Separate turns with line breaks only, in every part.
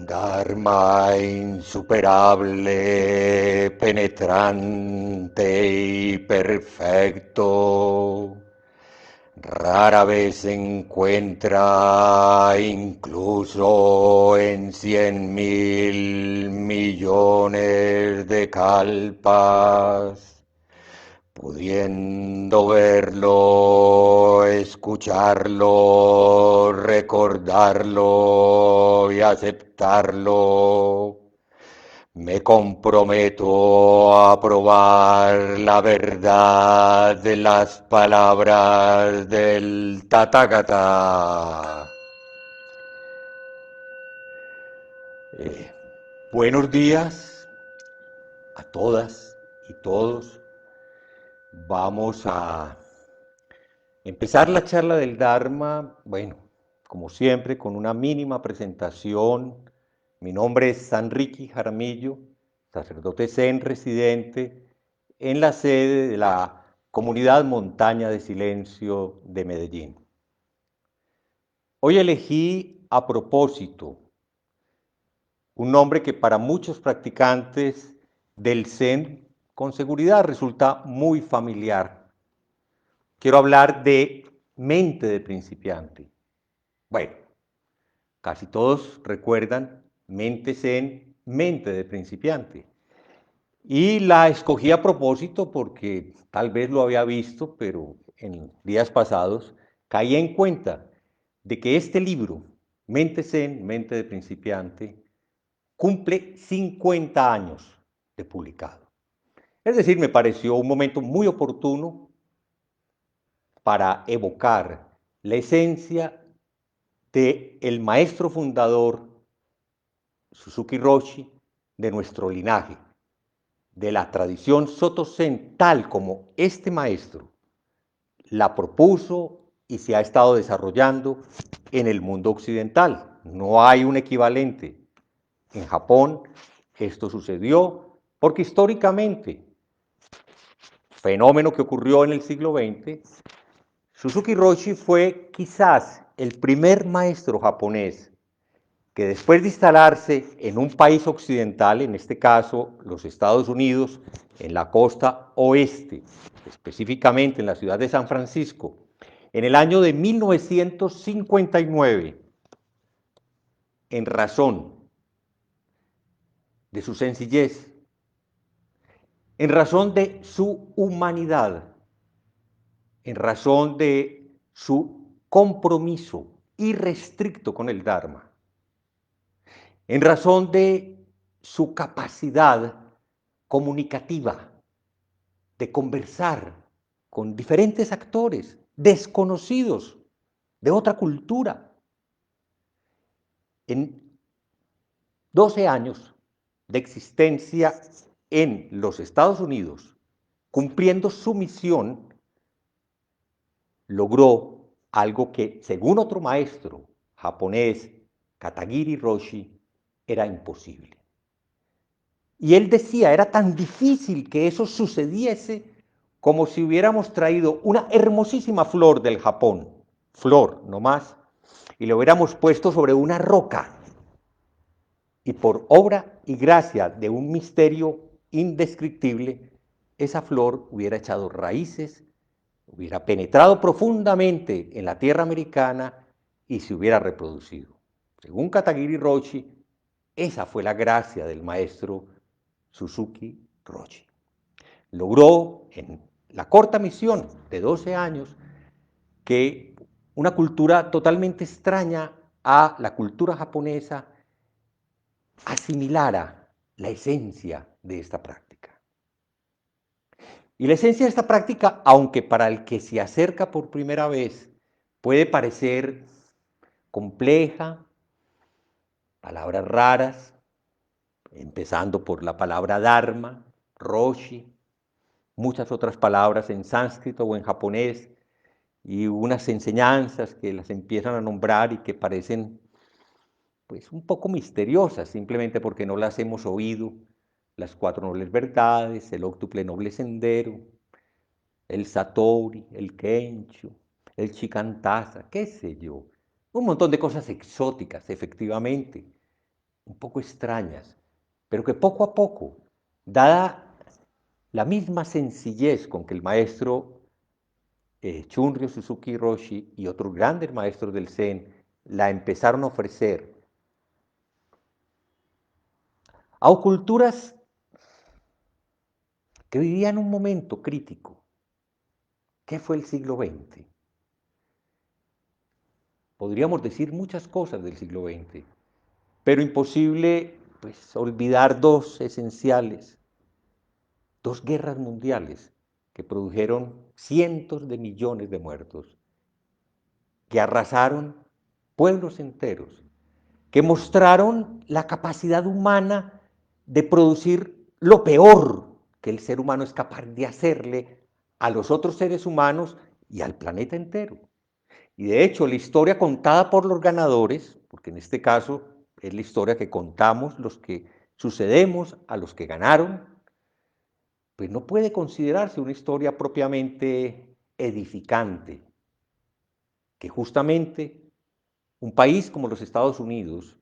Dharma insuperable, penetrante y perfecto, rara vez se encuentra incluso en 100.000 millones de kalpas, pudiendo verlo, escucharlo, recordarlo y aceptarlo, me comprometo a probar la verdad de las palabras del Tathagata. Eh, Buenos días a todas y todos. Vamos a empezar la charla del Dharma, bueno, como siempre, con una mínima presentación. Mi nombre es Sanriqui Jaramillo, sacerdote Zen residente en la sede de la Comunidad Montaña de Silencio de Medellín. Hoy elegí a propósito un nombre que para muchos practicantes del Zen con seguridad resulta muy familiar. Quiero hablar de mente de principiante. Bueno, casi todos recuerdan mente zen, mente de principiante. Y la escogí a propósito porque tal vez lo había visto, pero en días pasados caí en cuenta de que este libro, Mente Zen, mente de principiante, cumple 50 años de publicado. Es decir, me pareció un momento muy oportuno para evocar la esencia del maestro fundador Suzuki Roshi, de nuestro linaje, de la tradición Soto Zen, tal como este maestro la propuso y se ha estado desarrollando en el mundo occidental. No hay un equivalente. En Japón esto sucedió porque históricamente, fenómeno que ocurrió en el siglo XX, Suzuki Roshi fue quizás el primer maestro japonés que después de instalarse en un país occidental, en este caso los Estados Unidos, en la costa oeste, específicamente en la ciudad de San Francisco, en el año de 1959, en razón de su sencillez, en razón de su humanidad, en razón de su compromiso irrestricto con el Dharma, en razón de su capacidad comunicativa, de conversar con diferentes actores desconocidos de otra cultura. En 12 años de existencia en los Estados Unidos, cumpliendo su misión, logró algo que, según otro maestro japonés, Katagiri Roshi, era imposible. Y él decía, era tan difícil que eso sucediese como si hubiéramos traído una hermosísima flor del Japón, flor no más, y lo hubiéramos puesto sobre una roca. Y por obra y gracia de un misterio indescriptible, esa flor hubiera echado raíces, hubiera penetrado profundamente en la tierra americana y se hubiera reproducido. Según Katagiri Roshi, esa fue la gracia del maestro Suzuki Roshi. Logró en la corta misión de 12 años que una cultura totalmente extraña a la cultura japonesa asimilara la esencia de esta práctica. Y la esencia de esta práctica, aunque para el que se acerca por primera vez puede parecer compleja, palabras raras, empezando por la palabra Dharma, Roshi, muchas otras palabras en sánscrito o en japonés, y unas enseñanzas que las empiezan a nombrar y que parecen pues un poco misteriosas, simplemente porque no las hemos oído, las cuatro nobles verdades, el óctuple noble sendero, el Satori, el Kensho, el Shikantaza, qué sé yo, un montón de cosas exóticas, efectivamente, un poco extrañas, pero que poco a poco, dada la misma sencillez con que el maestro Shunryu Suzuki Roshi y otros grandes maestros del Zen la empezaron a ofrecer a culturas que vivían un momento crítico. ¿Qué fue el siglo XX? Podríamos decir muchas cosas del siglo XX, pero imposible pues, olvidar dos esenciales, dos guerras mundiales que produjeron cientos de millones de muertos, que arrasaron pueblos enteros, que mostraron la capacidad humana de producir lo peor que el ser humano es capaz de hacerle a los otros seres humanos y al planeta entero. Y de hecho, la historia contada por los ganadores, porque en este caso es la historia que contamos los que sucedemos a los que ganaron, pues no puede considerarse una historia propiamente edificante, que justamente un país como los Estados Unidos,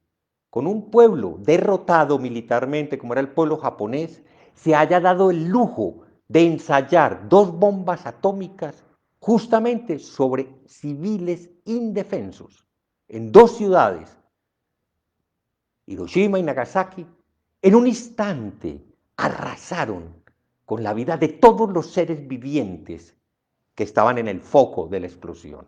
con un pueblo derrotado militarmente como era el pueblo japonés, se haya dado el lujo de ensayar dos bombas atómicas justamente sobre civiles indefensos en dos ciudades, Hiroshima y Nagasaki, en un instante arrasaron con la vida de todos los seres vivientes que estaban en el foco de la explosión.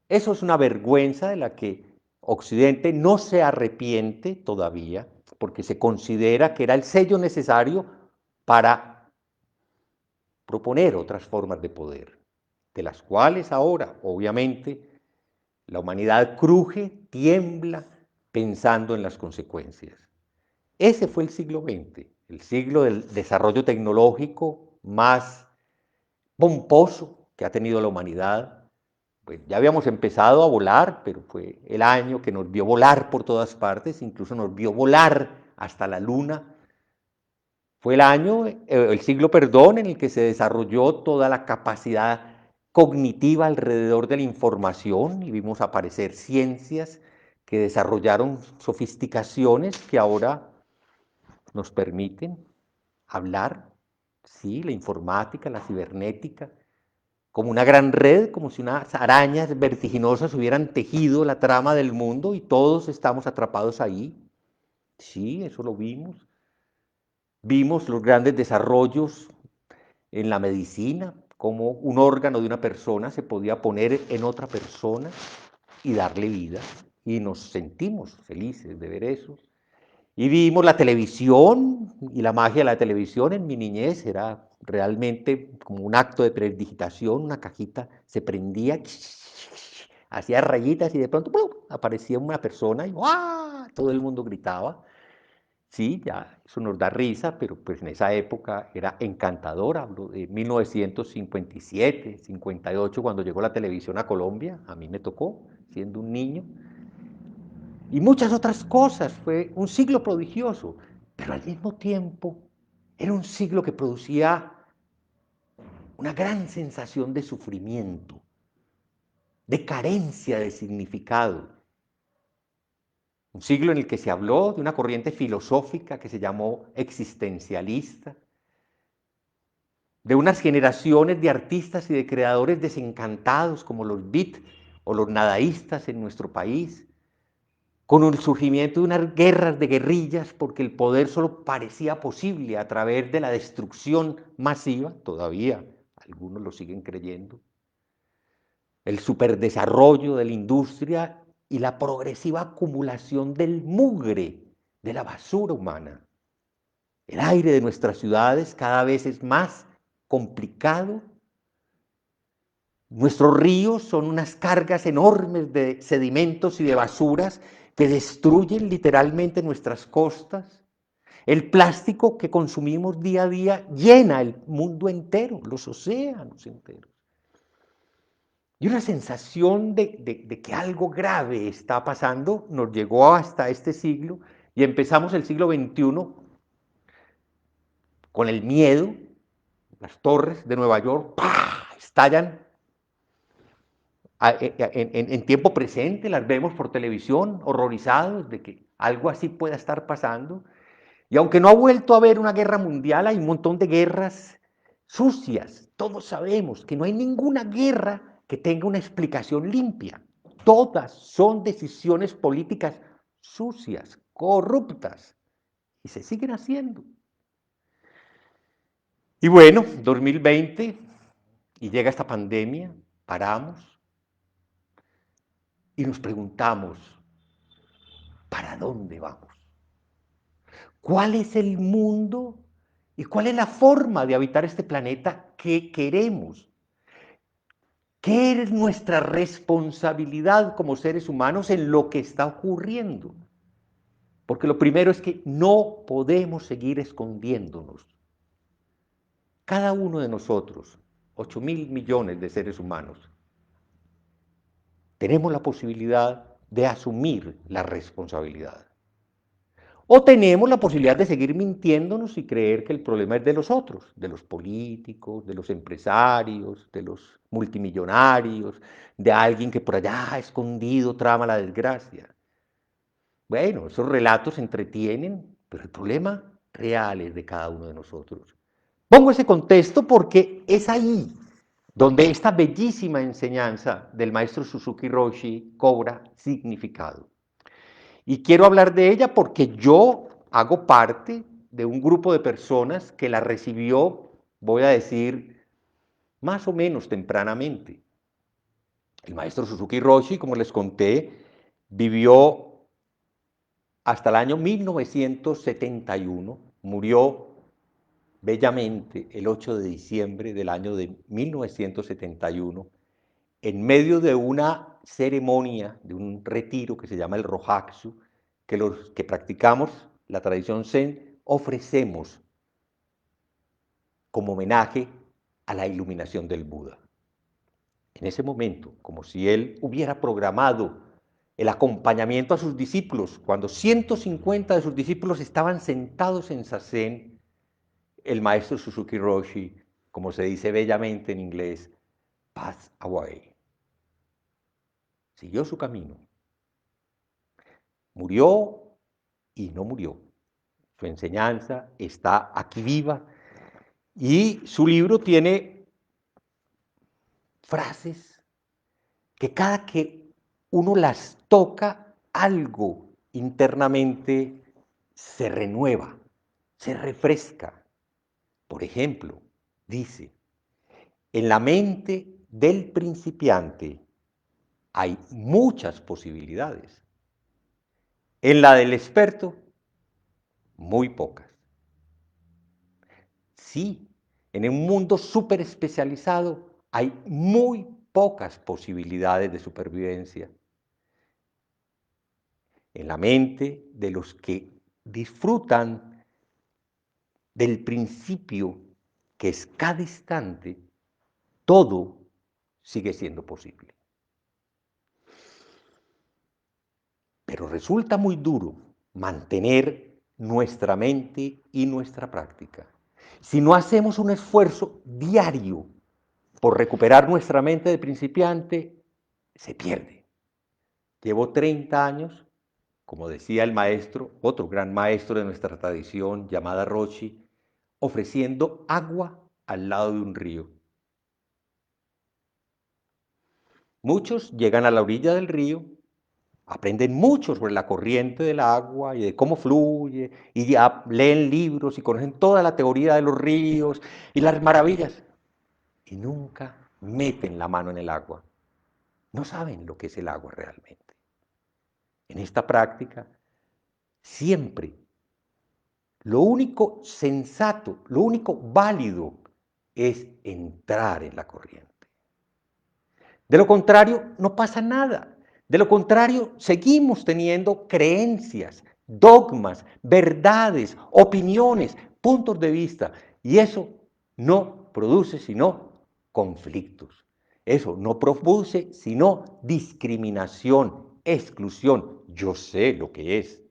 Eso es una vergüenza de la que Occidente no se arrepiente todavía, porque se considera que era el sello necesario para proponer otras formas de poder, de las cuales ahora, obviamente, la humanidad cruje, tiembla, pensando en las consecuencias. Ese fue el siglo XX, el siglo del desarrollo tecnológico más pomposo que ha tenido la humanidad. Pues ya habíamos empezado a volar, pero fue el año que nos vio volar por todas partes, incluso nos vio volar hasta la luna. Fue el año, el siglo, perdón, en el que se desarrolló toda la capacidad cognitiva alrededor de la información y vimos aparecer ciencias que desarrollaron sofisticaciones que ahora nos permiten hablar, sí, la informática, la cibernética, como una gran red, como si unas arañas vertiginosas hubieran tejido la trama del mundo y todos estamos atrapados ahí. Sí, eso lo vimos. Vimos los grandes desarrollos en la medicina, cómo un órgano de una persona se podía poner en otra persona y darle vida. Y nos sentimos felices de ver eso. Y vimos la televisión y la magia de la televisión en mi niñez era realmente como un acto de predigitación, una cajita se prendía, hacía rayitas y de pronto ¡pum!, aparecía una persona y ¡guau!, todo el mundo gritaba. Sí, ya, eso nos da risa, pero pues en esa época era encantador, hablo de 1957, 58, cuando llegó la televisión a Colombia, a mí me tocó, siendo un niño, y muchas otras cosas, fue un siglo prodigioso, pero al mismo tiempo era un siglo que producía una gran sensación de sufrimiento, de carencia de significado. Un siglo en el que se habló de una corriente filosófica que se llamó existencialista, de unas generaciones de artistas y de creadores desencantados como los beat o los nadaístas en nuestro país, con el surgimiento de unas guerras de guerrillas porque el poder solo parecía posible a través de la destrucción masiva, todavía algunos lo siguen creyendo, el superdesarrollo de la industria y la progresiva acumulación del mugre, de la basura humana. El aire de nuestras ciudades cada vez es más complicado. Nuestros ríos son unas cargas enormes de sedimentos y de basuras que destruyen literalmente nuestras costas. El plástico que consumimos día a día llena el mundo entero, los océanos enteros. Y una sensación de que algo grave está pasando nos llegó hasta este siglo y empezamos el siglo XXI con el miedo. Las torres de Nueva York ¡pah!, estallan en tiempo presente, las vemos por televisión, horrorizados de que algo así pueda estar pasando. Y aunque no ha vuelto a haber una guerra mundial, hay un montón de guerras sucias. Todos sabemos que no hay ninguna guerra que tenga una explicación limpia. Todas son decisiones políticas sucias, corruptas, y se siguen haciendo. Y bueno, 2020, y llega esta pandemia, paramos y nos preguntamos, ¿para dónde vamos? ¿Cuál es el mundo y cuál es la forma de habitar este planeta que queremos? ¿Qué es nuestra responsabilidad como seres humanos en lo que está ocurriendo? Porque lo primero es que no podemos seguir escondiéndonos. Cada uno de nosotros, 8.000 millones de seres humanos, tenemos la posibilidad de asumir la responsabilidad. O tenemos la posibilidad de seguir mintiéndonos y creer que el problema es de los otros, de los políticos, de los empresarios, de los multimillonarios, de alguien que por allá escondido trama la desgracia. Bueno, esos relatos entretienen, pero el problema real es de cada uno de nosotros. Pongo ese contexto porque es ahí donde esta bellísima enseñanza del maestro Suzuki Roshi cobra significado. Y quiero hablar de ella porque yo hago parte de un grupo de personas que la recibió, voy a decir, más o menos tempranamente. El maestro Suzuki Roshi, como les conté, vivió hasta el año 1971, murió bellamente el 8 de diciembre del año de 1971, en medio de una ceremonia, de un retiro que se llama el Rohatsu, que los que practicamos la tradición Zen ofrecemos como homenaje a la iluminación del Buda. En ese momento, como si él hubiera programado el acompañamiento a sus discípulos, cuando 150 de sus discípulos estaban sentados en Zazen, el maestro Suzuki Roshi, como se dice bellamente en inglés, passed away. Siguió su camino. Murió y no murió. Su enseñanza está aquí viva y su libro tiene frases que cada que uno las toca, algo internamente se renueva, se refresca. Por ejemplo, dice, en la mente del principiante hay muchas posibilidades. En la del experto, muy pocas. Sí, en un mundo súper especializado hay muy pocas posibilidades de supervivencia. En la mente de los que disfrutan del principio que es cada instante, todo sigue siendo posible. Pero resulta muy duro mantener nuestra mente y nuestra práctica. Si no hacemos un esfuerzo diario por recuperar nuestra mente de principiante, se pierde. Llevo 30 años, como decía el maestro, otro gran maestro de nuestra tradición, llamada Roshi, ofreciendo agua al lado de un río. Muchos llegan a la orilla del río, aprenden mucho sobre la corriente del agua y de cómo fluye, y ya leen libros y conocen toda la teoría de los ríos y las maravillas, y nunca meten la mano en el agua. No saben lo que es el agua realmente. En esta práctica, siempre, lo único sensato, lo único válido es entrar en la corriente. De lo contrario, no pasa nada. De lo contrario, seguimos teniendo creencias, dogmas, verdades, opiniones, puntos de vista. Y eso no produce sino conflictos. Eso no produce sino discriminación, exclusión. Yo sé lo que es,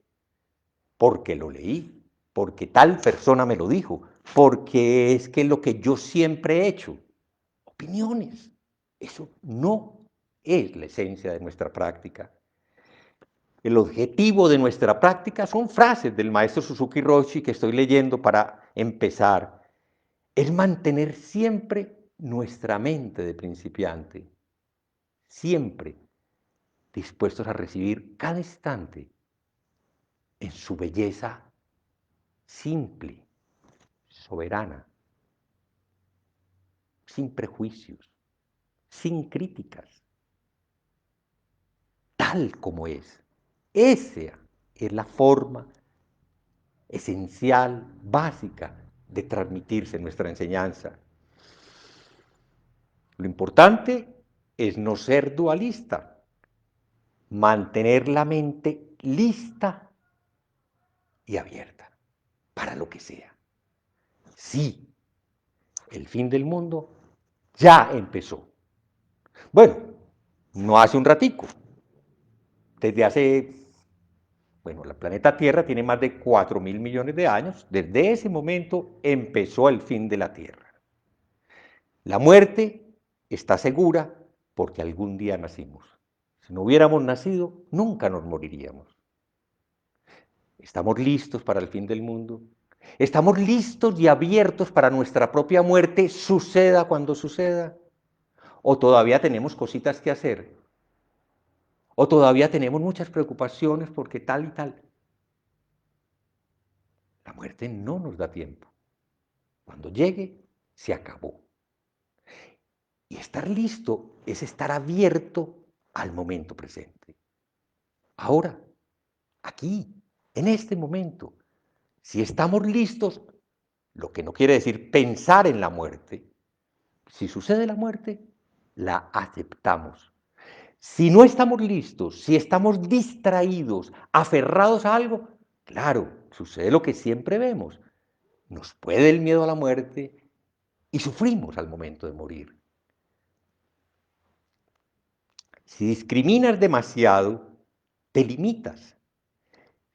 porque lo leí, porque tal persona me lo dijo, porque es que es lo que yo siempre he hecho. Opiniones. Eso no es la esencia de nuestra práctica. el objetivo de nuestra práctica son frases del maestro Suzuki Roshi que estoy leyendo para empezar. Es mantener siempre nuestra mente de principiante, siempre dispuestos a recibir cada instante en su belleza simple, soberana, sin prejuicios, sin críticas, tal como es. Esa es la forma esencial, básica, de transmitirse nuestra enseñanza. Lo importante es no ser dualista, mantener la mente lista y abierta para lo que sea. Sí, el fin del mundo ya empezó. Bueno, no hace un ratico. Desde hace, bueno, el planeta Tierra tiene más de 4.000 millones de años. Desde ese momento empezó el fin de la Tierra. La muerte está segura porque algún día nacimos. Si no hubiéramos nacido, nunca nos moriríamos. ¿Estamos listos para el fin del mundo? ¿Estamos listos y abiertos para nuestra propia muerte, suceda cuando suceda? ¿O todavía tenemos cositas que hacer? ¿O todavía tenemos muchas preocupaciones porque tal y tal? La muerte no nos da tiempo. Cuando llegue, se acabó. Y estar listo es estar abierto al momento presente. Ahora, aquí, en este momento, si estamos listos, lo que no quiere decir pensar en la muerte, si sucede la muerte, la aceptamos. Si no estamos listos, si estamos distraídos, aferrados a algo, claro, sucede lo que siempre vemos. Nos puede el miedo a la muerte y sufrimos al momento de morir. Si discriminas demasiado, te limitas.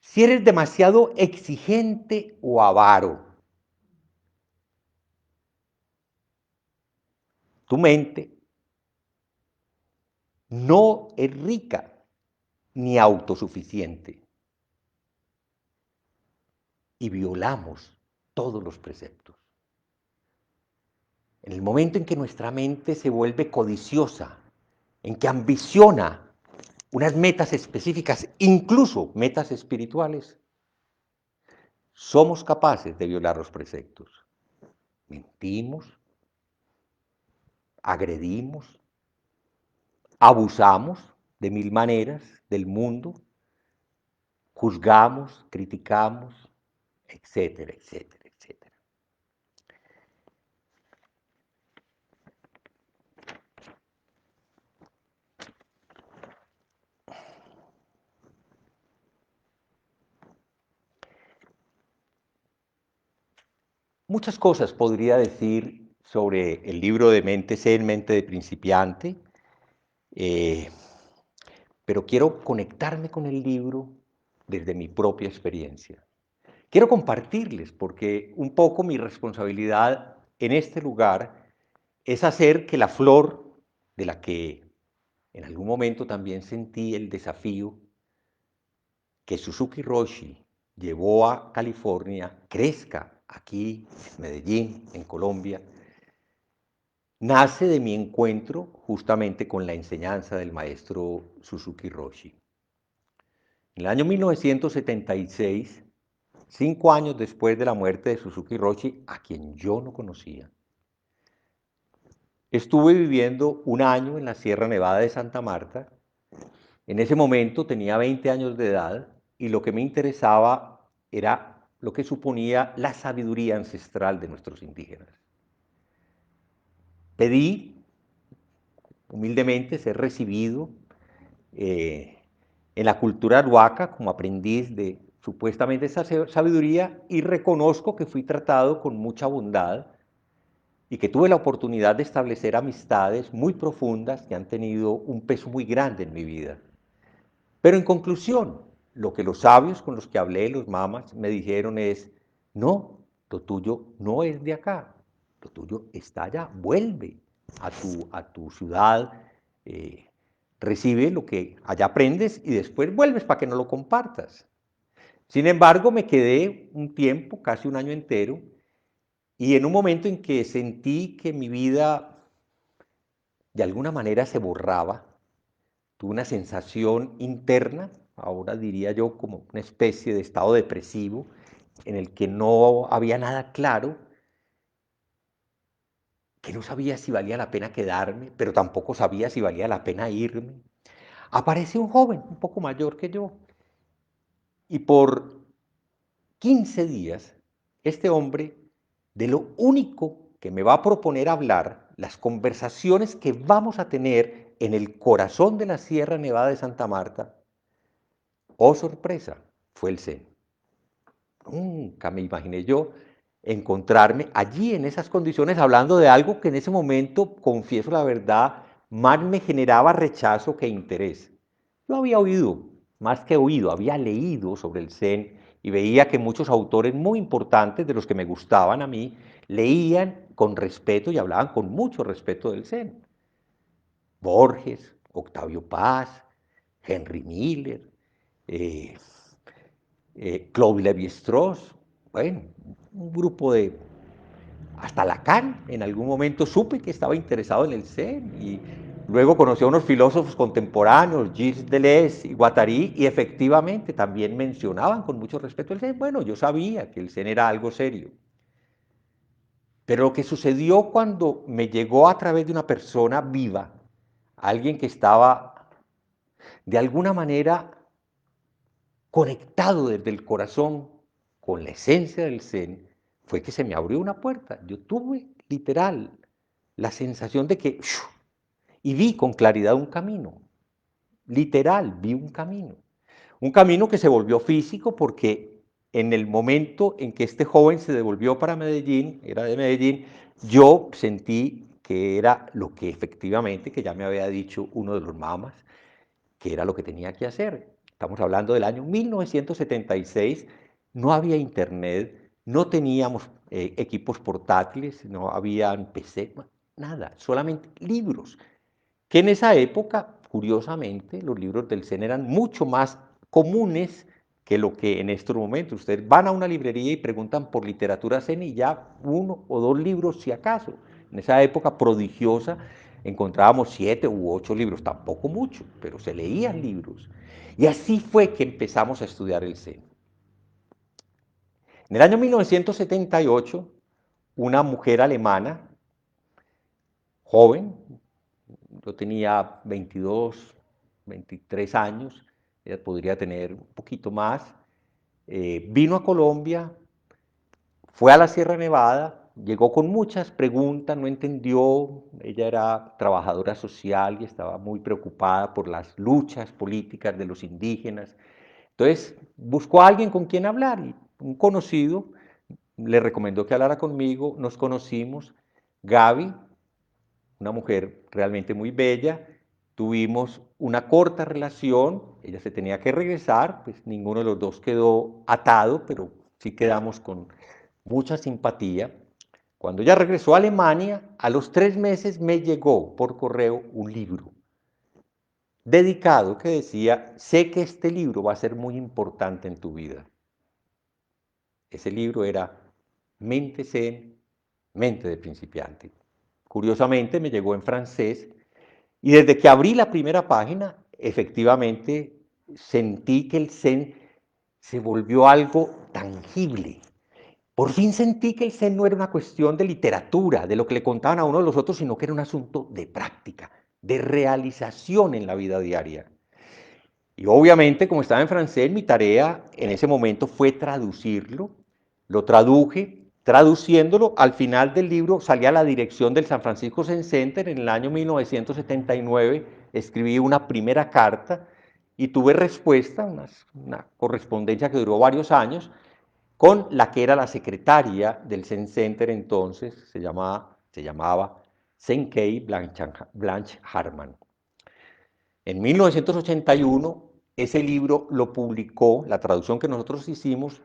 Si eres demasiado exigente o avaro, tu mente no es rica ni autosuficiente y violamos todos los preceptos. En el momento en que nuestra mente se vuelve codiciosa, en que ambiciona unas metas específicas, incluso metas espirituales, somos capaces de violar los preceptos. Mentimos, agredimos, abusamos de mil maneras del mundo, juzgamos, criticamos, etcétera, etcétera, etcétera. Muchas cosas podría decir sobre el libro de Mente Zen, Mente de Principiante, eh, pero quiero conectarme con el libro desde mi propia experiencia. Quiero compartirles porque un poco mi responsabilidad en este lugar es hacer que la flor de la que en algún momento también sentí el desafío que Suzuki Roshi llevó a California crezca aquí en Medellín, en Colombia, nace de mi encuentro justamente con la enseñanza del maestro Suzuki Roshi. En el año 1976, 5 años después de la muerte de Suzuki Roshi, a quien yo no conocía, estuve viviendo un año en la Sierra Nevada de Santa Marta. En ese momento tenía 20 años de edad y lo que me interesaba era lo que suponía la sabiduría ancestral de nuestros indígenas. Pedí humildemente ser recibido en la cultura aruaca como aprendiz de supuestamente esa sabiduría y reconozco que fui tratado con mucha bondad y que tuve la oportunidad de establecer amistades muy profundas que han tenido un peso muy grande en mi vida. Pero en conclusión, lo que los sabios con los que hablé, los mamas, me dijeron es, no, lo tuyo no es de acá, lo tuyo está allá, vuelve a tu ciudad recibe lo que allá aprendes y después vuelves para que no lo compartas. Sin embargo, me quedé un tiempo, casi un año entero, y en un momento en que sentí que mi vida de alguna manera se borraba, tuve una sensación interna, ahora diría yo como una especie de estado depresivo, en el que no había nada claro, que no sabía si valía la pena quedarme, pero tampoco sabía si valía la pena irme. Aparece un joven, un poco mayor que yo, y por 15 días, este hombre, de lo único que me va a proponer hablar, las conversaciones que vamos a tener en el corazón de la Sierra Nevada de Santa Marta, oh sorpresa, fue el Zen. Nunca me imaginé yo encontrarme allí en esas condiciones hablando de algo que en ese momento, confieso la verdad, más me generaba rechazo que interés. Yo había oído, más que oído, había leído sobre el Zen y veía que muchos autores muy importantes, de los que me gustaban a mí, leían con respeto y hablaban con mucho respeto del Zen. Borges, Octavio Paz, Henry Miller, eh, Claude Lévi-Strauss, bueno, un grupo de... Hasta Lacan, en algún momento supe que estaba interesado en el Zen y luego conocí a unos filósofos contemporáneos, Gilles Deleuze y Guattari, y efectivamente también mencionaban con mucho respeto el Zen. Bueno, yo sabía que el Zen era algo serio. Pero lo que sucedió cuando me llegó a través de una persona viva, alguien que estaba de alguna manera conectado desde el corazón con la esencia del Zen, fue que se me abrió una puerta. Yo tuve literal la sensación de que, y vi con claridad un camino, literal, vi un camino. Un camino que se volvió físico porque en el momento en que este joven se devolvió para Medellín, era de Medellín, yo sentí que era lo que efectivamente, que ya me había dicho uno de los mamas, que era lo que tenía que hacer. Estamos hablando del año 1976, no había internet, no teníamos equipos portátiles, no habían PC, nada, solamente libros. Que en esa época, curiosamente, los libros del Zen eran mucho más comunes que lo que en estos momentos. Ustedes van a una librería y preguntan por literatura Zen y ya uno o dos libros si acaso. En esa época prodigiosa encontrábamos 7 u 8 libros, tampoco mucho, pero se leían libros. Y así fue que empezamos a estudiar el Zen. En el año 1978, una mujer alemana, joven, yo tenía 22, 23 años, ella podría tener un poquito más, vino a Colombia, fue a la Sierra Nevada, llegó con muchas preguntas, no entendió, ella era trabajadora social y estaba muy preocupada por las luchas políticas de los indígenas. Entonces buscó a alguien con quien hablar y un conocido le recomendó que hablara conmigo, nos conocimos, Gaby, una mujer realmente muy bella, tuvimos una corta relación, ella se tenía que regresar, pues ninguno de los dos quedó atado, pero sí quedamos con mucha simpatía. Cuando ella regresó a Alemania, a los 3 meses me llegó por correo un libro dedicado que decía, sé que este libro va a ser muy importante en tu vida. Ese libro era Mente Zen, Mente de Principiante. Curiosamente me llegó en francés y desde que abrí la primera página, efectivamente sentí que el Zen se volvió algo tangible. Por fin sentí que el Zen no era una cuestión de literatura, de lo que le contaban a uno de los otros, sino que era un asunto de práctica, de realización en la vida diaria. Y obviamente, como estaba en francés, mi tarea en ese momento fue traducirlo. Lo traduje, traduciéndolo, al final del libro salía la dirección del San Francisco Zen Center. En el año 1979 escribí una primera carta y tuve respuesta, una correspondencia que duró varios años, con la que era la secretaria del Zen Center entonces, se llamaba Zenkei Blanche Harman. En 1981, ese libro lo publicó, la traducción que nosotros hicimos,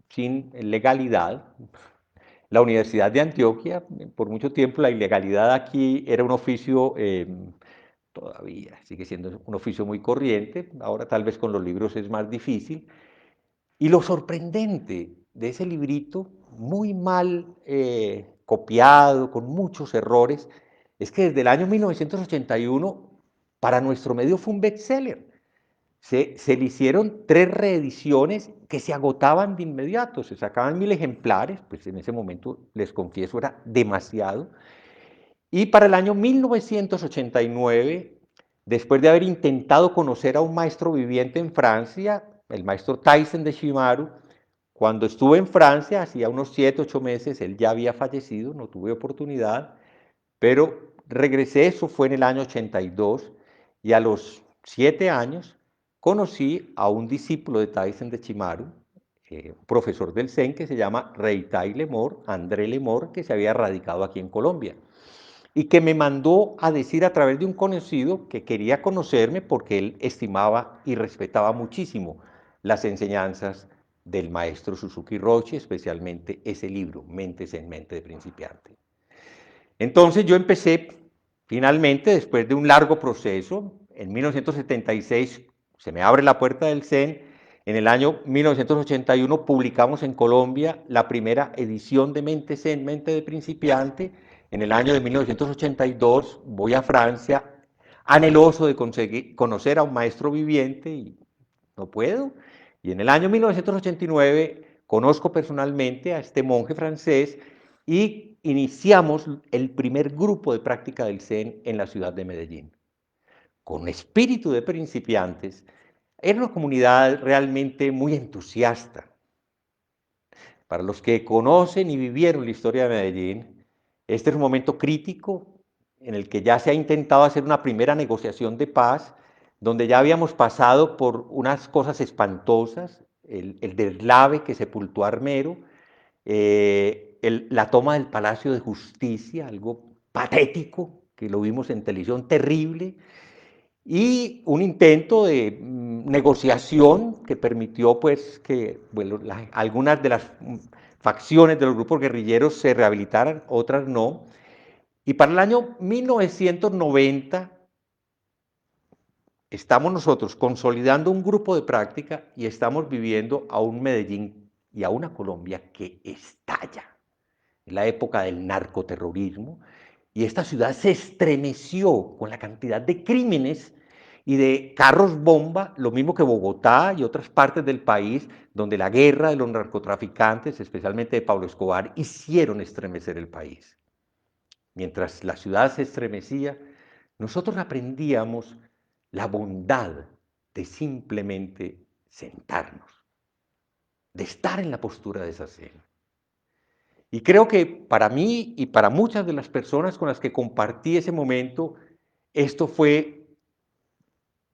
sin legalidad, la Universidad de Antioquia. Por mucho tiempo la ilegalidad aquí era un oficio todavía sigue siendo un oficio muy corriente, ahora tal vez con los libros es más difícil. Y lo sorprendente de ese librito, muy mal copiado, con muchos errores, es que desde el año 1981 para nuestro medio fue un bestseller. Se le hicieron 3 reediciones que se agotaban de inmediato, se sacaban 1000 ejemplares, pues en ese momento, les confieso, era demasiado. Y para el año 1989, después de haber intentado conocer a un maestro viviente en Francia, el maestro Tyson de Shimaru, cuando estuve en Francia, hacía unos 7, 8 meses, él ya había fallecido, no tuve oportunidad, pero regresé, eso fue en el año 82, y a los 7 años conocí a un discípulo de Tyson de Shimaru, un profesor del Zen que se llama Reitai Lemor, André Lemor, que se había radicado aquí en Colombia y que me mandó a decir a través de un conocido que quería conocerme porque él estimaba y respetaba muchísimo las enseñanzas del maestro Suzuki Roshi, especialmente ese libro, Mentes en Mente de Principiante. Entonces yo empecé, finalmente, después de un largo proceso, en 1976 se me abre la puerta del Zen, en el año 1981 publicamos en Colombia la primera edición de Mente Zen, Mente de Principiante. En el año de 1982 voy a Francia, anheloso de conseguir, conocer a un maestro viviente y no puedo. Y en el año 1989 conozco personalmente a este monje francés y iniciamos el primer grupo de práctica del Zen en la ciudad de Medellín. Con espíritu de principiantes, era una comunidad realmente muy entusiasta. Para los que conocen y vivieron la historia de Medellín, este es un momento crítico en el que ya se ha intentado hacer una primera negociación de paz, donde ya habíamos pasado por unas cosas espantosas, el deslave que sepultó Armero, la toma del Palacio de Justicia, algo patético, que lo vimos en televisión, terrible, y un intento de negociación que permitió pues que bueno, algunas de las facciones de los grupos guerrilleros se rehabilitaran, otras no. Y para el año 1990 estamos nosotros consolidando un grupo de práctica y estamos viviendo a un Medellín y a una Colombia que estalla. En la época del narcoterrorismo, y esta ciudad se estremeció con la cantidad de crímenes y de carros bomba, lo mismo que Bogotá y otras partes del país, donde la guerra de los narcotraficantes, especialmente de Pablo Escobar, hicieron estremecer el país. Mientras la ciudad se estremecía, nosotros aprendíamos la bondad de simplemente sentarnos, de estar en la postura de Sacén. Y creo que para mí y para muchas de las personas con las que compartí ese momento, esto fue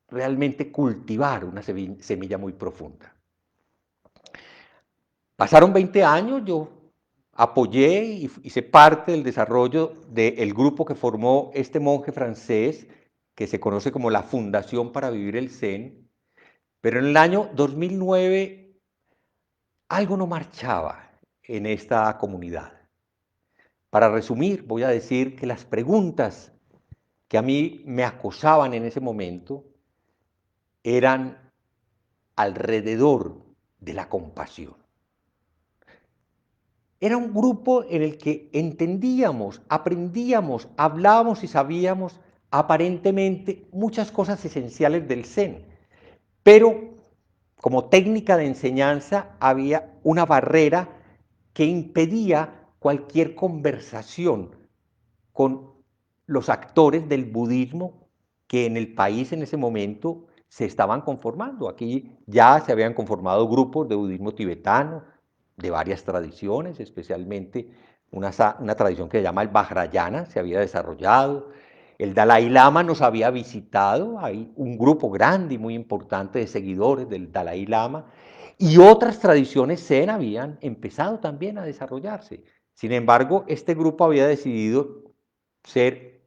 realmente cultivar una semilla muy profunda. Pasaron 20 años, yo apoyé y hice parte del desarrollo del grupo que formó este monje francés, que se conoce como la Fundación para Vivir el Zen, pero en el año 2009 algo no marchaba en esta comunidad. Para resumir, voy a decir que las preguntas que a mí me acosaban en ese momento eran alrededor de la compasión. Era un grupo en el que entendíamos, aprendíamos, hablábamos y sabíamos aparentemente muchas cosas esenciales del Zen, pero como técnica de enseñanza había una barrera que impedía cualquier conversación con los actores del budismo que en el país en ese momento se estaban conformando. Aquí ya se habían conformado grupos de budismo tibetano, de varias tradiciones, especialmente una tradición que se llama el Vajrayana, se había desarrollado. El Dalai Lama nos había visitado, hay un grupo grande y muy importante de seguidores del Dalai Lama, y otras tradiciones zen habían empezado también a desarrollarse. Sin embargo, este grupo había decidido ser,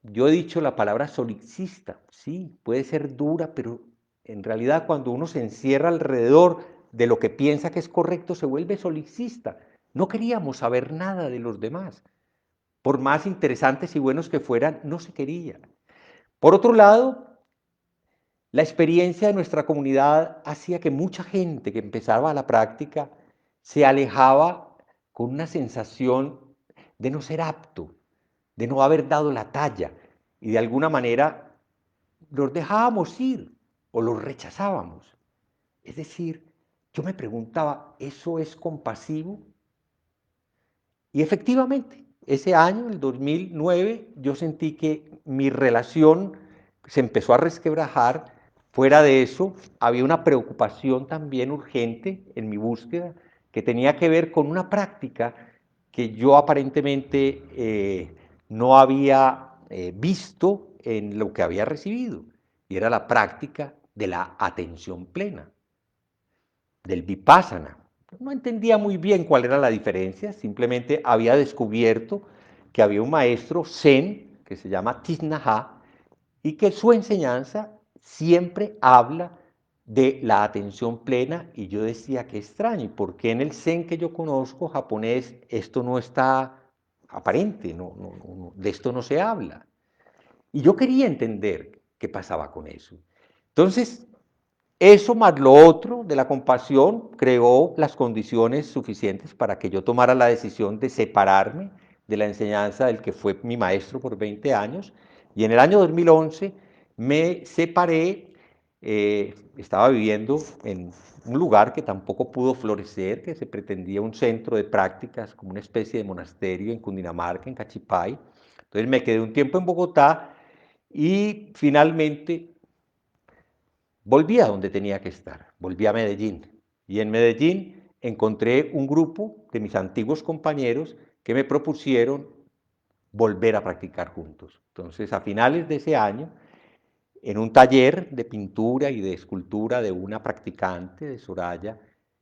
yo he dicho la palabra solipsista, sí, puede ser dura, pero en realidad cuando uno se encierra alrededor de lo que piensa que es correcto, se vuelve solipsista. No queríamos saber nada de los demás. por más interesantes y buenos que fueran, no se quería. Por otro lado, la experiencia de nuestra comunidad hacía que mucha gente que empezaba la práctica se alejaba con una sensación de no ser apto, de no haber dado la talla, y de alguna manera los dejábamos ir o los rechazábamos. Es decir, yo me preguntaba, ¿eso es compasivo? Y efectivamente, ese año, el 2009, yo sentí que mi relación se empezó a resquebrajar. Fuera de eso, había una preocupación también urgente en mi búsqueda que tenía que ver con una práctica que yo aparentemente no había visto en lo que había recibido, y era la práctica de la atención plena, del vipassana. No entendía muy bien cuál era la diferencia, simplemente había descubierto que había un maestro zen que se llama Thich Nhat Hanh y que su enseñanza siempre habla de la atención plena, y yo decía, qué extraño, ¿y por qué en el zen que yo conozco japonés esto no está aparente? De esto no se habla. Y yo quería entender qué pasaba con eso. Entonces, eso más lo otro de la compasión creó las condiciones suficientes para que yo tomara la decisión de separarme de la enseñanza del que fue mi maestro por 20 años. Y en el año 2011 me separé, estaba viviendo en un lugar que tampoco pudo florecer, que se pretendía un centro de prácticas, como una especie de monasterio en Cundinamarca, en Cachipay. Entonces me quedé un tiempo en Bogotá y finalmente volví a donde tenía que estar, volví a Medellín. Y en Medellín encontré un grupo de mis antiguos compañeros que me propusieron volver a practicar juntos. Entonces, a finales de ese año, en un taller de pintura y de escultura de una practicante de Soraya,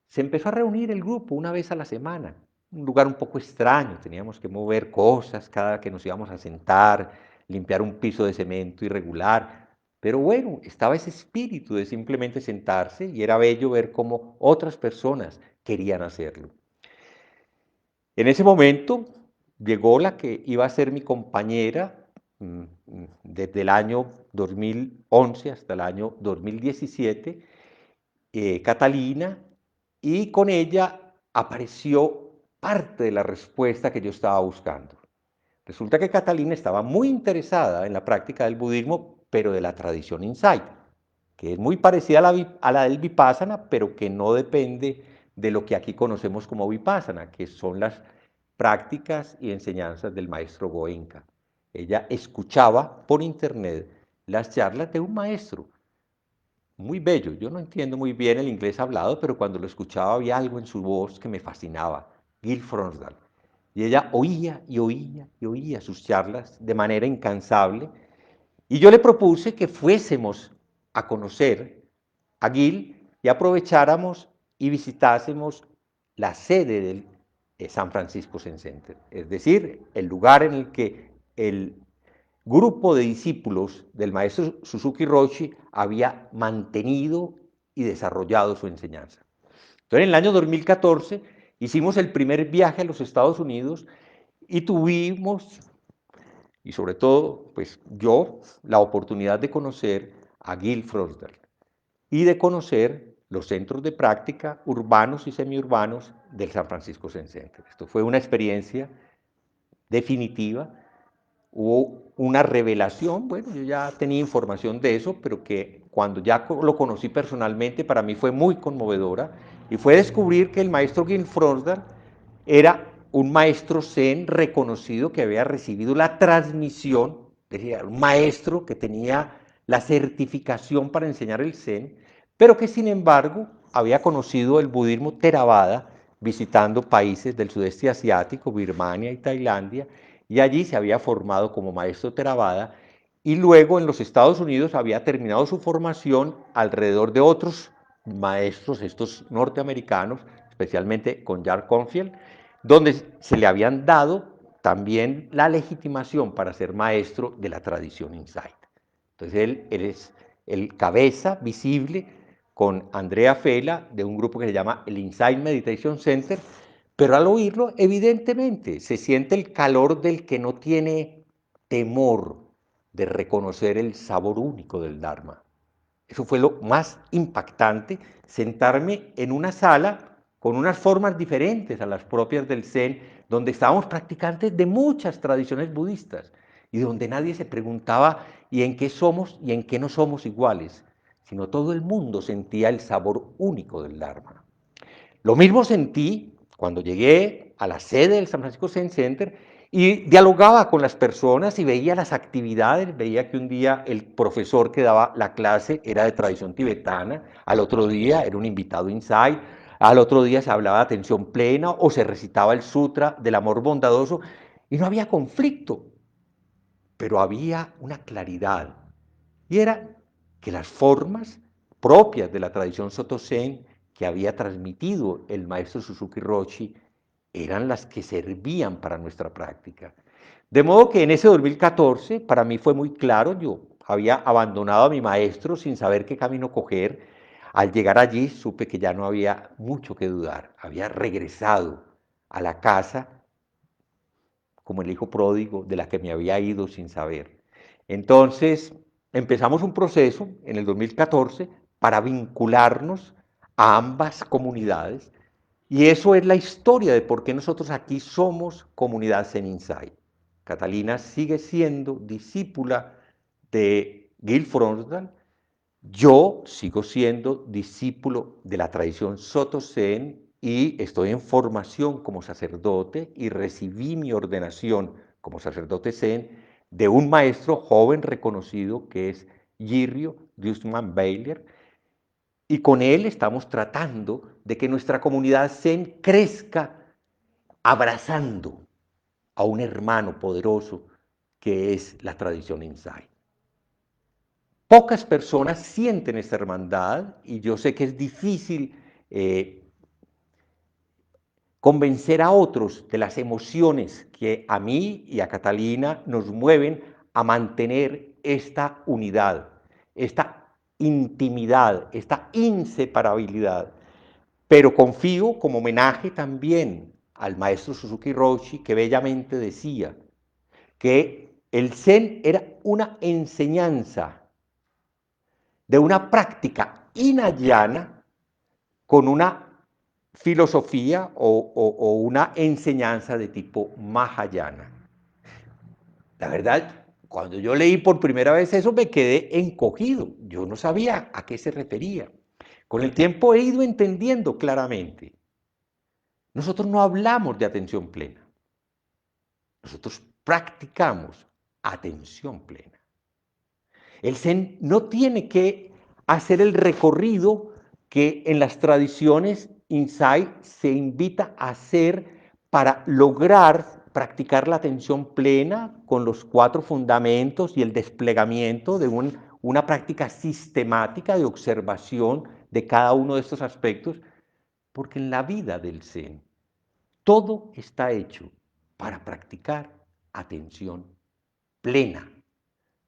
se empezó a reunir el grupo una vez a la semana. Un lugar un poco extraño, teníamos que mover cosas cada que nos íbamos a sentar, limpiar un piso de cemento irregular. Pero bueno, estaba ese espíritu de simplemente sentarse, y era bello ver cómo otras personas querían hacerlo. En ese momento llegó la que iba a ser mi compañera desde el año 2011 hasta el año 2017, Catalina, y con ella apareció parte de la respuesta que yo estaba buscando. Resulta que Catalina estaba muy interesada en la práctica del budismo, pero de la tradición Insight, que es muy parecida a la del Vipassana, pero que no depende de lo que aquí conocemos como Vipassana, que son las prácticas y enseñanzas del maestro Goenka. Ella escuchaba por internet las charlas de un maestro muy bello. Yo no entiendo muy bien el inglés hablado, pero cuando lo escuchaba había algo en su voz que me fascinaba, Gil Fronsdal. Y ella oía y oía y oía sus charlas de manera incansable. Y yo le propuse que fuésemos a conocer a Gil y aprovecháramos y visitásemos la sede del San Francisco Zen Center, es decir, el lugar en el que el grupo de discípulos del maestro Suzuki Roshi había mantenido y desarrollado su enseñanza. Entonces, en el año 2014 hicimos el primer viaje a los Estados Unidos y tuvimos, y sobre todo, pues yo, la oportunidad de conocer a Gil Fronsdal y de conocer los centros de práctica urbanos y semiurbanos del San Francisco Zen Center. Esto fue una experiencia definitiva. Hubo una revelación, bueno, yo ya tenía información de eso, pero que cuando ya lo conocí personalmente, para mí fue muy conmovedora, y fue descubrir que el maestro Gil Fronsdal era un maestro zen reconocido que había recibido la transmisión, decía, un maestro que tenía la certificación para enseñar el zen, pero que sin embargo había conocido el budismo Theravada visitando países del sudeste asiático, Birmania y Tailandia, y allí se había formado como maestro Theravada, y luego en los Estados Unidos había terminado su formación alrededor de otros maestros, estos norteamericanos, especialmente con Jar Confield, donde se le habían dado también la legitimación para ser maestro de la tradición Insight. Entonces él es el cabeza visible con Andrea Fela de un grupo que se llama el Insight Meditation Center, Pero al oírlo, evidentemente, se siente el calor del que no tiene temor de reconocer el sabor único del Dharma. Eso fue lo más impactante, sentarme en una sala con unas formas diferentes a las propias del Zen, donde estábamos practicantes de muchas tradiciones budistas y donde nadie se preguntaba y en qué somos y en qué no somos iguales, sino todo el mundo sentía el sabor único del Dharma. Lo mismo sentí cuando llegué a la sede del San Francisco Zen Center y dialogaba con las personas y veía las actividades, veía que un día el profesor que daba la clase era de tradición tibetana, al otro día era un invitado inside, al otro día se hablaba de atención plena o se recitaba el sutra del amor bondadoso y no había conflicto, pero había una claridad y era que las formas propias de la tradición Soto Zen que había transmitido el maestro Suzuki Roshi eran las que servían para nuestra práctica. De modo que en ese 2014 para mí fue muy claro, yo había abandonado a mi maestro sin saber qué camino coger. Al llegar allí supe que ya no había mucho que dudar, había regresado a la casa como el hijo pródigo de la que me había ido sin saber. Entonces empezamos un proceso en el 2014 para vincularnos a ambas comunidades y eso es la historia de por qué nosotros aquí somos comunidad Zen Insight. Catalina sigue siendo discípula de Gil Fronsdal, yo sigo siendo discípulo de la tradición Soto Zen y estoy en formación como sacerdote y recibí mi ordenación como sacerdote Zen de un maestro joven reconocido que es Jirrio Dussman Beiler, y con él estamos tratando de que nuestra comunidad Zen crezca abrazando a un hermano poderoso que es la tradición Insight. Pocas personas sienten esta hermandad y yo sé que es difícil convencer a otros de las emociones que a mí y a Catalina nos mueven a mantener esta unidad, esta intimidad, esta inseparabilidad. Pero confío como homenaje también al maestro Suzuki Roshi, que bellamente decía que el Zen era una enseñanza de una práctica hinayana con una filosofía o una enseñanza de tipo mahayana. La verdad, cuando yo leí por primera vez eso me quedé encogido. Yo no sabía a qué se refería. Con el tiempo he ido entendiendo claramente. Nosotros no hablamos de atención plena. Nosotros practicamos atención plena. El Zen no tiene que hacer el recorrido que en las tradiciones Insight se invita a hacer para lograr practicar la atención plena con los 4 fundamentos y el desplegamiento de una práctica sistemática de observación de cada uno de estos aspectos, porque en la vida del Zen todo está hecho para practicar atención plena.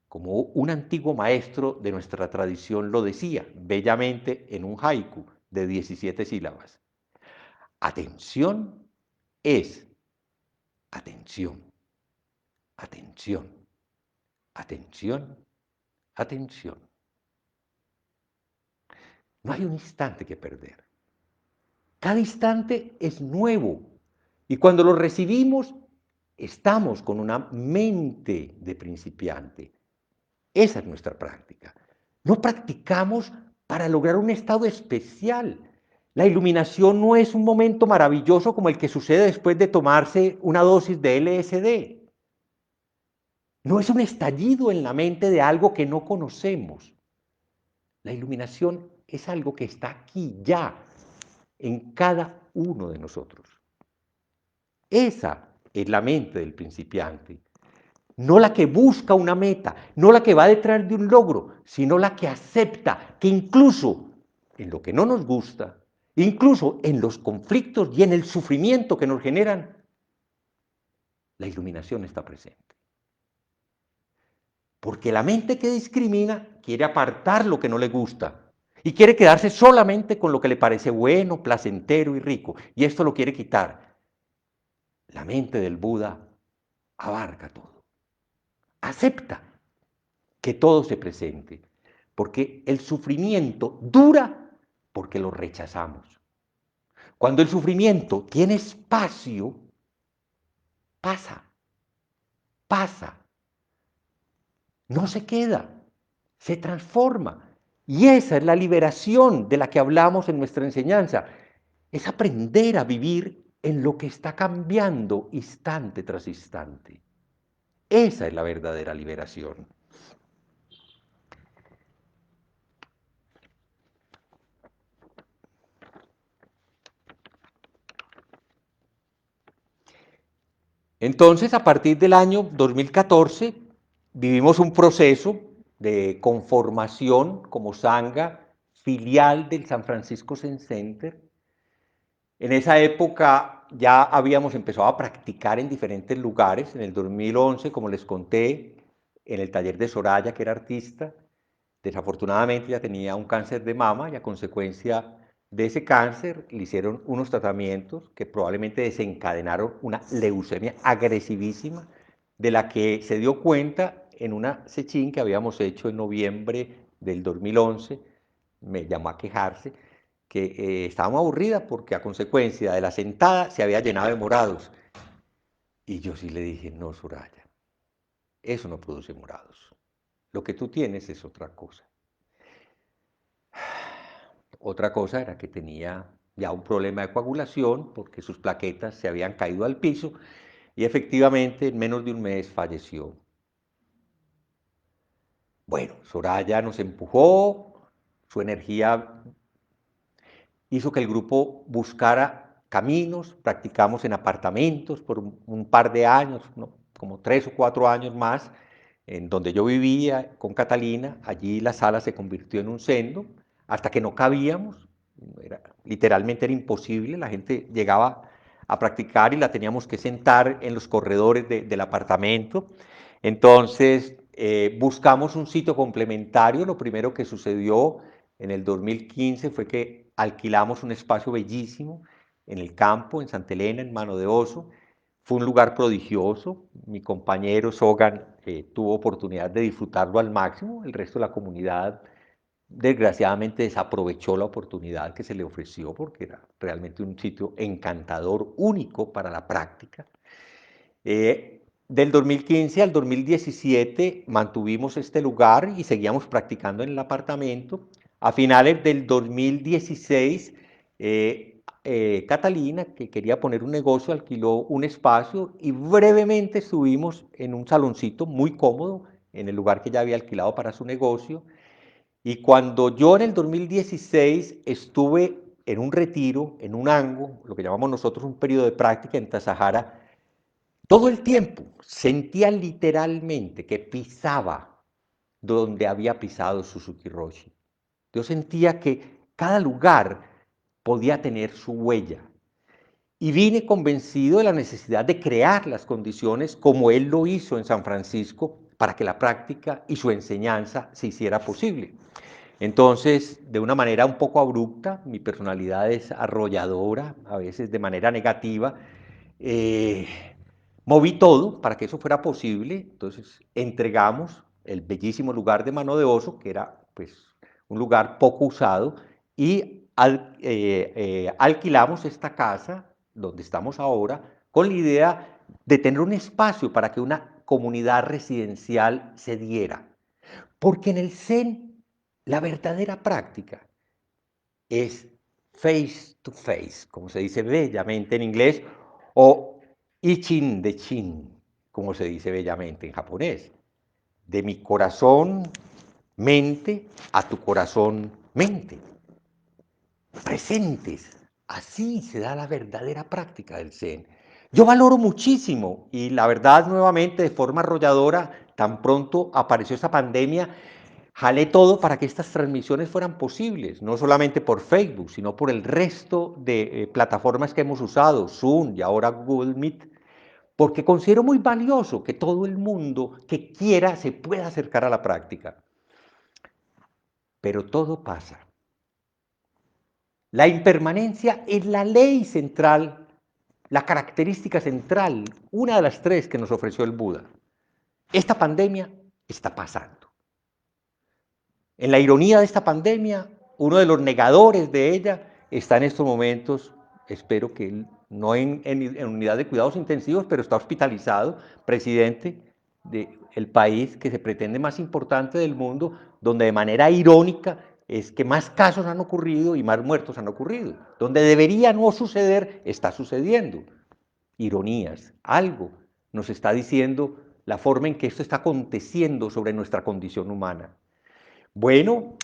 Como un antiguo maestro de nuestra tradición lo decía bellamente en un haiku de 17 sílabas. Atención es atención, atención, atención, atención. No hay un instante que perder. Cada instante es nuevo y cuando lo recibimos estamos con una mente de principiante. Esa es nuestra práctica. No practicamos para lograr un estado especial. La iluminación no es un momento maravilloso como el que sucede después de tomarse una dosis de LSD. No es un estallido en la mente de algo que no conocemos. La iluminación es algo que está aquí ya, en cada uno de nosotros. Esa es la mente del principiante. No la que busca una meta, no la que va detrás de un logro, sino la que acepta que incluso en lo que no nos gusta, incluso en los conflictos y en el sufrimiento que nos generan, la iluminación está presente. Porque la mente que discrimina quiere apartar lo que no le gusta y quiere quedarse solamente con lo que le parece bueno, placentero y rico. Y esto lo quiere quitar. La mente del Buda abarca todo. Acepta que todo se presente, porque el sufrimiento dura porque lo rechazamos. Cuando el sufrimiento tiene espacio, pasa, pasa, no se queda, se transforma. Y esa es la liberación de la que hablamos en nuestra enseñanza. Es aprender a vivir en lo que está cambiando instante tras instante. Esa es la verdadera liberación. Entonces, a partir del año 2014, vivimos un proceso de conformación como Sangha, filial del San Francisco Zen Center. En esa época ya habíamos empezado a practicar en diferentes lugares. En el 2011, como les conté, en el taller de Soraya, que era artista. Desafortunadamente ella tenía un cáncer de mama y a consecuencia de ese cáncer le hicieron unos tratamientos que probablemente desencadenaron una leucemia agresivísima de la que se dio cuenta en una sechín que habíamos hecho en noviembre del 2011. Me llamó a quejarse que estábamos aburridas porque a consecuencia de la sentada se había llenado de morados. Y yo sí le dije, no, Soraya, eso no produce morados. Lo que tú tienes es otra cosa. Otra cosa era que tenía ya un problema de coagulación porque sus plaquetas se habían caído al piso y efectivamente en menos de un mes falleció. Bueno, Soraya nos empujó, su energía hizo que el grupo buscara caminos, practicamos en apartamentos por un par de años, ¿no? Como 3 o 4 años más, en donde yo vivía con Catalina. Allí la sala se convirtió en un sendo, hasta que no cabíamos, literalmente era imposible, la gente llegaba a practicar y la teníamos que sentar en los corredores del apartamento. Entonces buscamos un sitio complementario. Lo primero que sucedió en el 2015 fue que alquilamos un espacio bellísimo en el campo, en Santa Elena, en Mano de Oso. Fue un lugar prodigioso. Mi compañero Sogan tuvo oportunidad de disfrutarlo al máximo. El resto de la comunidad, desgraciadamente, desaprovechó la oportunidad que se le ofreció porque era realmente un sitio encantador, único para la práctica. Del 2015 al 2017 mantuvimos este lugar y seguíamos practicando en el apartamento. A finales del 2016, Catalina, que quería poner un negocio, alquiló un espacio y brevemente estuvimos en un saloncito muy cómodo en el lugar que ella había alquilado para su negocio. Y cuando yo en el 2016 estuve en un retiro, en un ango, lo que llamamos nosotros un periodo de práctica en Tasajara, todo el tiempo sentía literalmente que pisaba donde había pisado Suzuki Roshi. Yo sentía que cada lugar podía tener su huella. Y vine convencido de la necesidad de crear las condiciones como él lo hizo en San Francisco para que la práctica y su enseñanza se hiciera posible. Entonces, de una manera un poco abrupta, mi personalidad es arrolladora, a veces de manera negativa, eh, moví todo para que eso fuera posible. Entonces, entregamos el bellísimo lugar de Mano de Oso, que era pues un lugar poco usado, y alquilamos esta casa donde estamos ahora con la idea de tener un espacio para que una comunidad residencial se diera. Porque en el Zen la verdadera práctica es face to face, como se dice bellamente en inglés, o ichin de chin, como se dice bellamente en japonés. De mi corazón, mente, a tu corazón, mente. Presentes. Así se da la verdadera práctica del Zen. Yo valoro muchísimo y la verdad nuevamente de forma arrolladora, tan pronto apareció esta pandemia, jalé todo para que estas transmisiones fueran posibles, no solamente por Facebook, sino por el resto de plataformas que hemos usado, Zoom y ahora Google Meet, porque considero muy valioso que todo el mundo que quiera se pueda acercar a la práctica. Pero todo pasa. La impermanencia es la ley central la característica central, una de las tres que nos ofreció el Buda. Esta pandemia está pasando. En la ironía de esta pandemia, uno de los negadores de ella está en estos momentos, espero que no en unidad de cuidados intensivos, pero está hospitalizado, presidente del país que se pretende más importante del mundo, donde de manera irónica es que más casos han ocurrido y más muertos han ocurrido. Donde debería no suceder, está sucediendo. Ironías, algo nos está diciendo la forma en que esto está aconteciendo sobre nuestra condición humana. Bueno,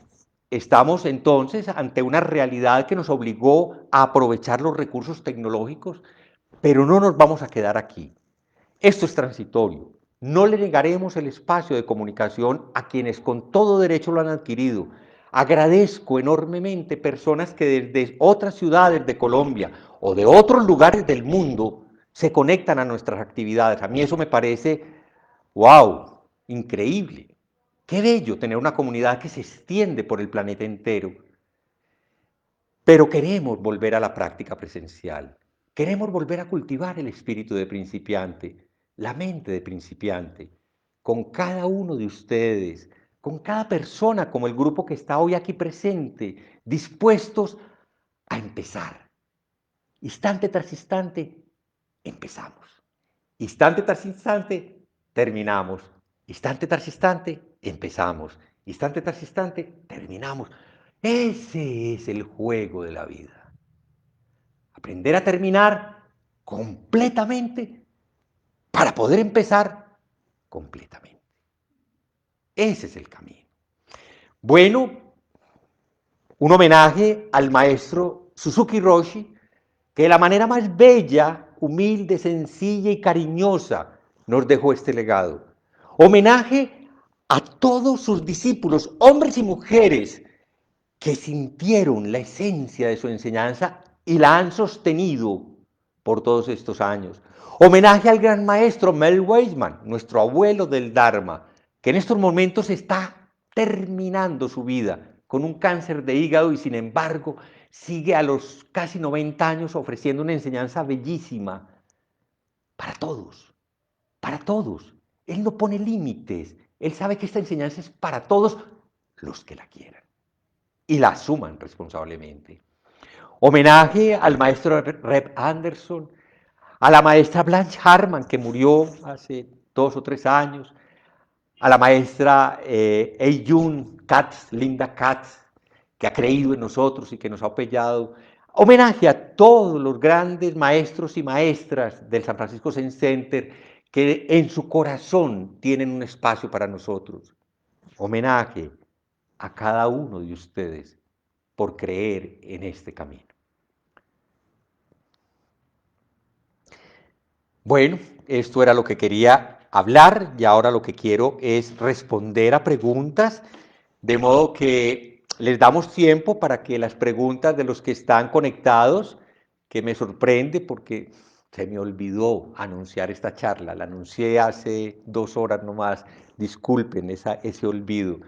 estamos entonces ante una realidad que nos obligó a aprovechar los recursos tecnológicos, pero no nos vamos a quedar aquí. Esto es transitorio. No le negaremos el espacio de comunicación a quienes con todo derecho lo han adquirido. Agradezco enormemente personas que desde otras ciudades de Colombia o de otros lugares del mundo se conectan a nuestras actividades. A mí eso me parece, wow, increíble. Qué bello tener una comunidad que se extiende por el planeta entero. Pero queremos volver a la práctica presencial. Queremos volver a cultivar el espíritu de principiante, la mente de principiante, con cada uno de ustedes, con cada persona como el grupo que está hoy aquí presente, dispuestos a empezar. Instante tras instante, empezamos. Instante tras instante, terminamos. Instante tras instante, empezamos. Instante tras instante, terminamos. Ese es el juego de la vida. Aprender a terminar completamente para poder empezar completamente. Ese es el camino. Bueno, un homenaje al maestro Suzuki Roshi, que de la manera más bella, humilde, sencilla y cariñosa nos dejó este legado. Homenaje a todos sus discípulos, hombres y mujeres, que sintieron la esencia de su enseñanza y la han sostenido por todos estos años. Homenaje al gran maestro Mel Weisman, nuestro abuelo del Dharma, que en estos momentos está terminando su vida con un cáncer de hígado y sin embargo sigue a los casi 90 años ofreciendo una enseñanza bellísima para todos, para todos. Él no pone límites, él sabe que esta enseñanza es para todos los que la quieran y la asuman responsablemente. Homenaje al maestro Reb Anderson, a la maestra Blanche Harman, que murió hace 2 o 3 años, a la maestra Eijun Katz, Linda Katz, que ha creído en nosotros y que nos ha apoyado. Homenaje a todos los grandes maestros y maestras del San Francisco Zen Center que en su corazón tienen un espacio para nosotros. Homenaje a cada uno de ustedes por creer en este camino. Bueno, esto era lo que quería hablar y ahora lo que quiero es responder a preguntas, de modo que les damos tiempo para que las preguntas de los que están conectados, que me sorprende porque se me olvidó anunciar esta charla, la anuncié hace 2 horas nomás, disculpen ese olvido,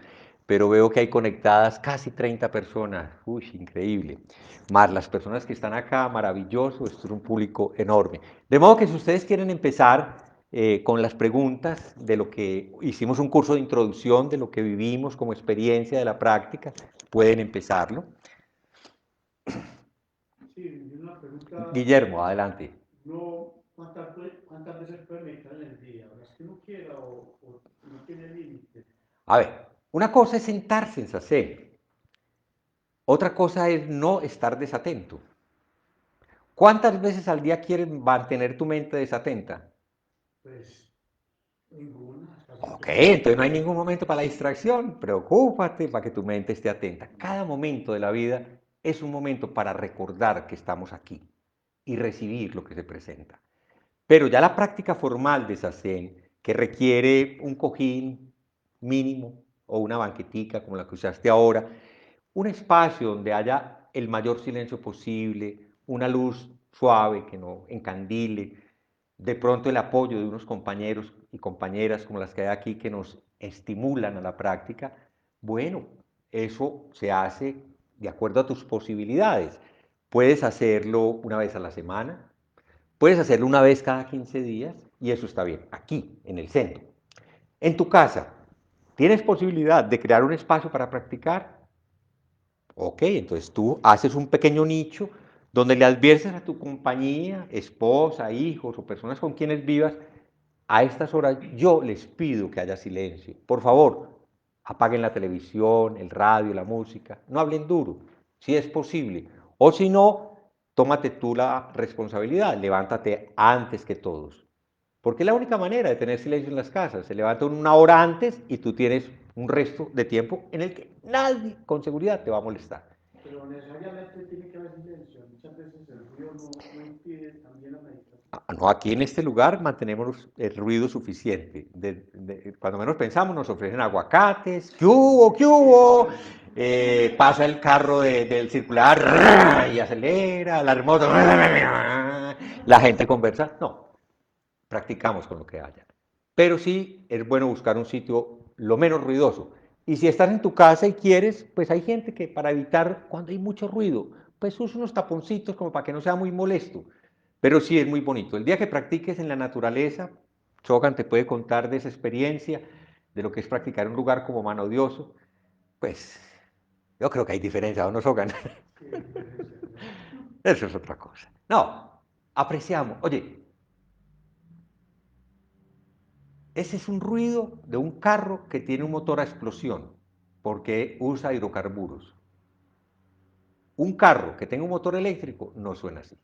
pero veo que hay conectadas casi 30 personas, uy, increíble, más las personas que están acá, maravilloso, esto es un público enorme. De modo que si ustedes quieren empezar con las preguntas de lo que hicimos un curso de introducción, de lo que vivimos como experiencia de la práctica, pueden empezarlo.
Sí, una pregunta.
Guillermo, adelante.
No, ¿cuántas veces puede meditar en el día? ¿Las que uno quiera o no tiene límite?
A ver, una cosa es sentarse en sasé, otra cosa es no estar desatento. ¿Cuántas veces al día quieres mantener tu mente desatenta?
Pues ninguna, hasta
Ok,
cierto punto.
entonces no hay ningún momento para la distracción. Preocúpate para que tu mente esté atenta. Cada momento de la vida es un momento para recordar que estamos aquí y recibir lo que se presenta. Pero ya la práctica formal de Zazen, que requiere un cojín mínimo o una banquetica como la que usaste ahora, un espacio donde haya el mayor silencio posible, una luz suave que no encandile, de pronto el apoyo de unos compañeros y compañeras como las que hay aquí que nos estimulan a la práctica, bueno, eso se hace de acuerdo a tus posibilidades. Puedes hacerlo una vez a la semana, Puedes hacerlo una vez cada 15 días y eso está bien, aquí, en el centro. En tu casa, ¿tienes posibilidad de crear un espacio para practicar? Ok, entonces tú haces un pequeño nicho donde le adviertes a tu compañía, esposa, hijos o personas con quienes vivas, a estas horas yo les pido que haya silencio. Por favor, apaguen la televisión, el radio, la música, no hablen duro, si es posible. O si no, tómate tú la responsabilidad, levántate antes que todos. Porque es la única manera de tener silencio en las casas. Se levanta una hora antes y tú tienes un resto de tiempo en el que nadie con seguridad te va a molestar.
Pero necesariamente tiene que haber silencio. Muchas veces el ruido no impide también la meditación.
No, aquí en este lugar mantenemos el ruido suficiente. Cuando menos pensamos, nos ofrecen aguacates. ¿Qué hubo? ¿Qué hubo? Pasa el carro del circular y acelera, la moto. La gente conversa. No, practicamos con lo que haya. Pero sí es bueno buscar un sitio lo menos ruidoso. Y si estás en tu casa y quieres, pues hay gente que para evitar cuando hay mucho ruido, pues usa unos taponcitos como para que no sea muy molesto. Pero sí es muy bonito. El día que practiques en la naturaleza, Chogan te puede contar de esa experiencia, de lo que es practicar en un lugar como Mano Dioso. Pues yo creo que hay diferencia, ¿o no, Chogan?
Sí, hay diferencia, claro.
Eso es otra cosa. No, apreciamos. Oye, ese es un ruido de un carro que tiene un motor a explosión, porque usa hidrocarburos. Un carro que tenga un motor eléctrico no suena así.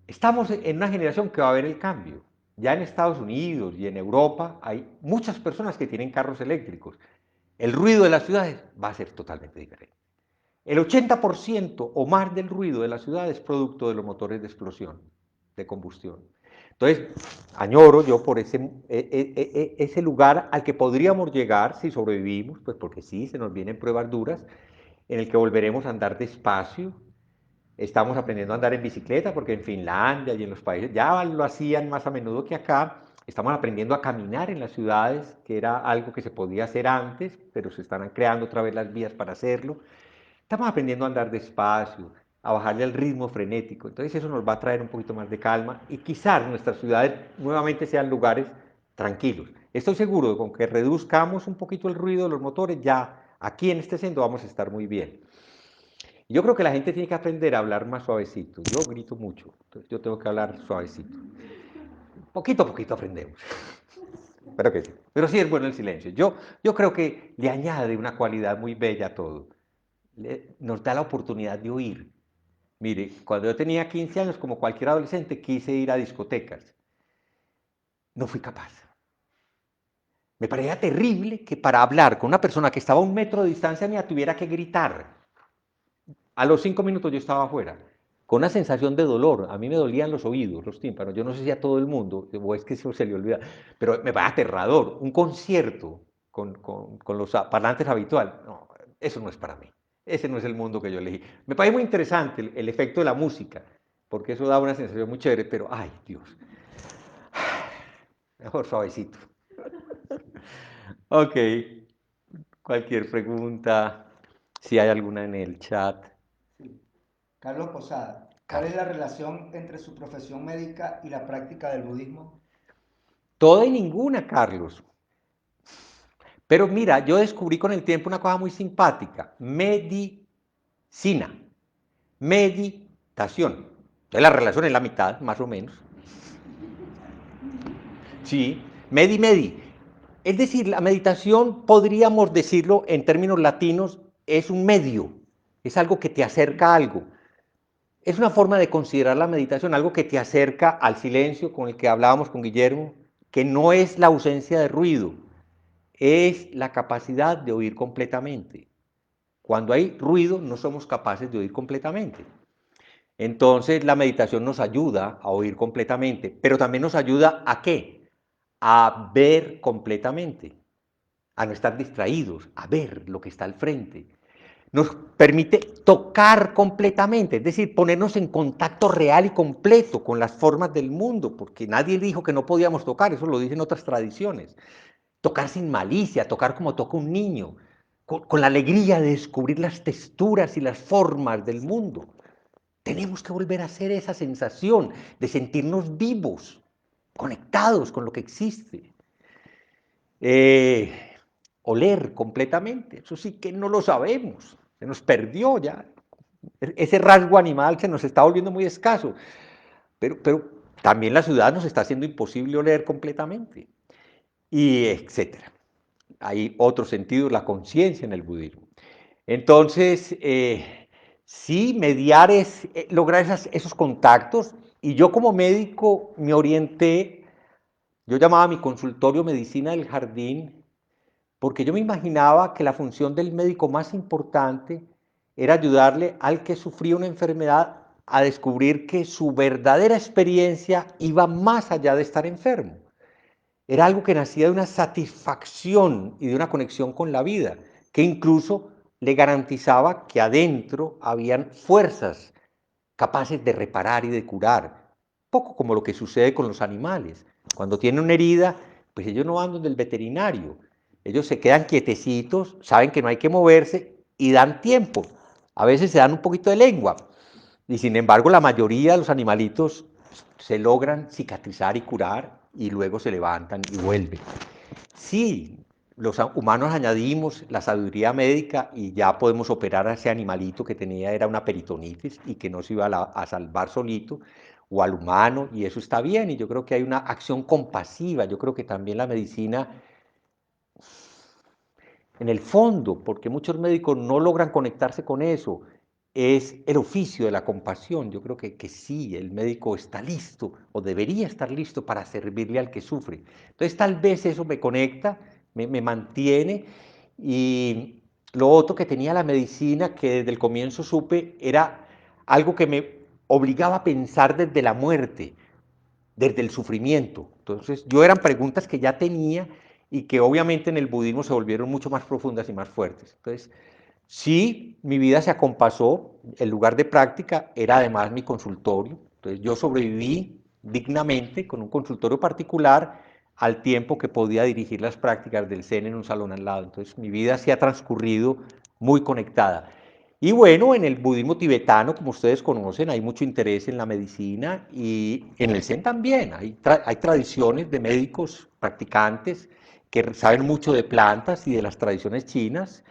Estamos en una generación que va a ver el cambio. Ya en Estados Unidos y en Europa hay muchas personas que tienen carros eléctricos. El ruido de las ciudades va a ser totalmente diferente. El 80% o más del ruido de la ciudad es producto de los motores de explosión, de combustión. Entonces, añoro yo por ese lugar al que podríamos llegar si sobrevivimos, pues porque sí, se nos vienen pruebas duras, en el que volveremos a andar despacio. Estamos aprendiendo a andar en bicicleta porque en Finlandia y en los países ya lo hacían más a menudo que acá. Estamos aprendiendo a caminar en las ciudades, que era algo que se podía hacer antes, pero se están creando otra vez las vías para hacerlo. Estamos aprendiendo a andar despacio, a bajarle el ritmo frenético. Entonces eso nos va a traer un poquito más de calma y quizás nuestras ciudades nuevamente sean lugares tranquilos. Estoy seguro de que con que reduzcamos un poquito el ruido de los motores, ya aquí en este centro vamos a estar muy bien. Yo creo que la gente tiene que aprender a hablar más suavecito. Yo grito mucho, entonces yo tengo que hablar suavecito. Poquito a poquito aprendemos. Pero que sí. Pero sí es bueno el silencio. Yo creo que le añade una cualidad muy bella a todo. Nos da la oportunidad de oír. Mire, cuando yo tenía 15 años, como cualquier adolescente, quise ir a discotecas. No fui capaz. Me parecía terrible que para hablar con una persona que estaba a 1 metro de distancia mía tuviera que gritar. A los 5 minutos yo estaba afuera, con una sensación de dolor. A mí me dolían los oídos, los tímpanos. Yo no sé si a todo el mundo, o es que eso se le olvida, pero me parece aterrador. Un concierto con los parlantes habitual, no, eso no es para mí. Ese no es el mundo que yo elegí. Me parece muy interesante el efecto de la música, porque eso da una sensación muy chévere, pero, ay, Dios, mejor suavecito. Ok, cualquier pregunta, si hay alguna en el chat.
Sí. Carlos Posada, ¿cuál es
Carlos.
la relación entre su profesión médica y la práctica del budismo?
Toda y ninguna, Carlos. Pero mira, yo descubrí con el tiempo una cosa muy simpática. Medicina. Meditación. Entonces la relación es la mitad, más o menos. Sí, medi. Es decir, la meditación, podríamos decirlo en términos latinos, es un medio, es algo que te acerca a algo. Es una forma de considerar la meditación, algo que te acerca al silencio con el que hablábamos con Guillermo, que no es la ausencia de ruido, es la capacidad de oír completamente. Cuando hay ruido no somos capaces de oír completamente. Entonces la meditación nos ayuda a oír completamente, pero también nos ayuda ¿a qué? A ver completamente, a no estar distraídos, a ver lo que está al frente. Nos permite tocar completamente, es decir, ponernos en contacto real y completo con las formas del mundo, porque nadie dijo que no podíamos tocar, eso lo dicen otras tradiciones. Tocar sin malicia, tocar como toca un niño, con la alegría de descubrir las texturas y las formas del mundo. Tenemos que volver a hacer esa sensación de sentirnos vivos, conectados con lo que existe. Oler completamente, eso sí que no lo sabemos, se nos perdió ya. Ese rasgo animal se nos está volviendo muy escaso, pero también la ciudad nos está haciendo imposible oler completamente, y etcétera. Hay otros sentidos, la conciencia en el budismo. Entonces, sí, mediar es lograr esos contactos, y yo como médico me orienté, yo llamaba a mi consultorio Medicina del Jardín, porque yo me imaginaba que la función del médico más importante era ayudarle al que sufría una enfermedad a descubrir que su verdadera experiencia iba más allá de estar enfermo. Era algo que nacía de una satisfacción y de una conexión con la vida, que incluso le garantizaba que adentro habían fuerzas capaces de reparar y de curar. Poco como lo que sucede con los animales. Cuando tienen una herida, pues ellos no van donde el veterinario. Ellos se quedan quietecitos, saben que no hay que moverse y dan tiempo. A veces se dan un poquito de lengua. Y sin embargo, la mayoría de los animalitos se logran cicatrizar y curar y luego se levantan y vuelven. Sí, los humanos añadimos la sabiduría médica y ya podemos operar a ese animalito que tenía, era una peritonitis y que no se iba a salvar solito, o al humano, y eso está bien, y yo creo que hay una acción compasiva, yo creo que también la medicina, en el fondo, porque muchos médicos no logran conectarse con eso, es el oficio de la compasión. Yo creo que sí, el médico está listo o debería estar listo para servirle al que sufre. Entonces tal vez eso me conecta, me mantiene, y lo otro que tenía la medicina, que desde el comienzo supe, era algo que me obligaba a pensar desde la muerte, desde el sufrimiento. Entonces yo eran preguntas que ya tenía y que obviamente en el budismo se volvieron mucho más profundas y más fuertes. Entonces, sí, mi vida se acompasó, el lugar de práctica era además mi consultorio, entonces yo sobreviví dignamente con un consultorio particular al tiempo que podía dirigir las prácticas del Zen en un salón al lado. Entonces mi vida se ha transcurrido muy conectada. Y bueno, en el budismo tibetano, como ustedes conocen, hay mucho interés en la medicina, y en el Zen también. Hay tradiciones de médicos practicantes que saben mucho de plantas y de las tradiciones chinas,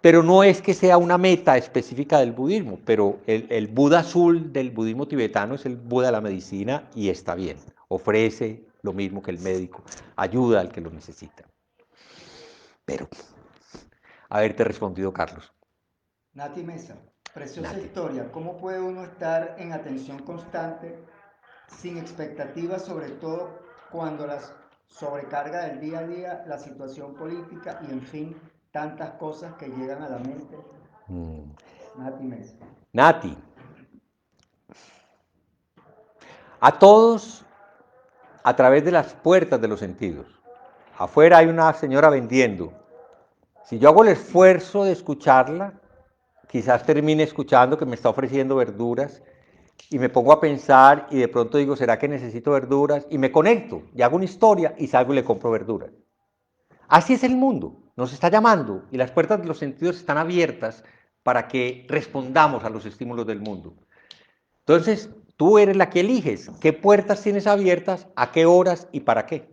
pero no es que sea una meta específica del budismo, pero el Buda azul del budismo tibetano es el Buda de la medicina y está bien, ofrece lo mismo que el médico, ayuda al que lo necesita. Pero, haberte respondido, Carlos.
Nati Mesa, preciosa
Nati.
historia. ¿Cómo puede uno estar en atención constante, sin expectativas, sobre todo cuando las sobrecarga del día a día, la situación política y, en fin, tantas cosas que llegan a la mente? Nati Mesa.
Nati, a todos a través de las puertas de los sentidos. Afuera hay una señora vendiendo. Si yo hago el esfuerzo de escucharla, quizás termine escuchando que me está ofreciendo verduras y me pongo a pensar y de pronto digo, ¿será que necesito verduras? Y me conecto y hago una historia y salgo y le compro verduras. Así es el mundo, nos está llamando y las puertas de los sentidos están abiertas para que respondamos a los estímulos del mundo. Entonces, tú eres la que eliges qué puertas tienes abiertas, a qué horas y para qué.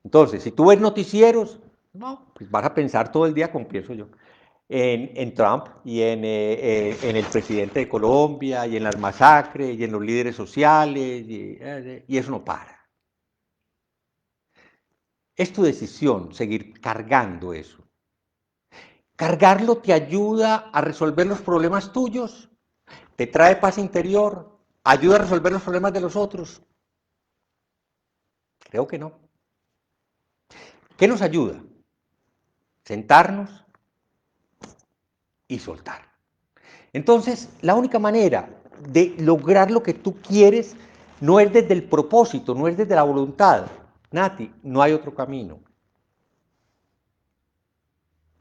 Entonces, si tú ves noticieros, no, pues vas a pensar todo el día, como pienso yo, en Trump y en el presidente de Colombia y en las masacres y en los líderes sociales y eso no para. Es tu decisión seguir cargando eso. Cargarlo te ayuda a resolver los problemas tuyos, te trae paz interior, ayuda a resolver los problemas de los otros. Creo que no. ¿Qué nos ayuda? Sentarnos y soltar. Entonces, la única manera de lograr lo que tú quieres no es desde el propósito, no es desde la voluntad. Nati, no hay otro camino.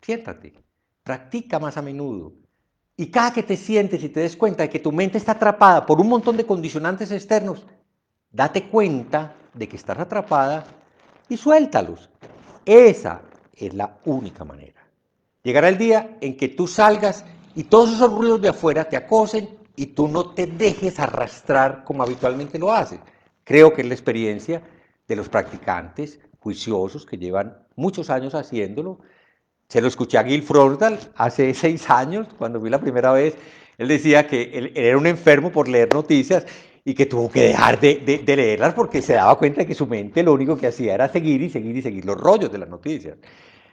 Siéntate, practica más a menudo. Y cada que te sientes y te des cuenta de que tu mente está atrapada por un montón de condicionantes externos, date cuenta de que estás atrapada y suéltalos. Esa es la única manera. Llegará el día en que tú salgas y todos esos ruidos de afuera te acosen y tú no te dejes arrastrar como habitualmente lo haces. Creo que es la experiencia de los practicantes juiciosos que llevan muchos años haciéndolo. Se lo escuché a Gil Frordal hace 6 años, cuando fui la primera vez. Él decía que él era un enfermo por leer noticias y que tuvo que dejar de leerlas porque se daba cuenta de que su mente lo único que hacía era seguir y seguir y seguir los rollos de las noticias.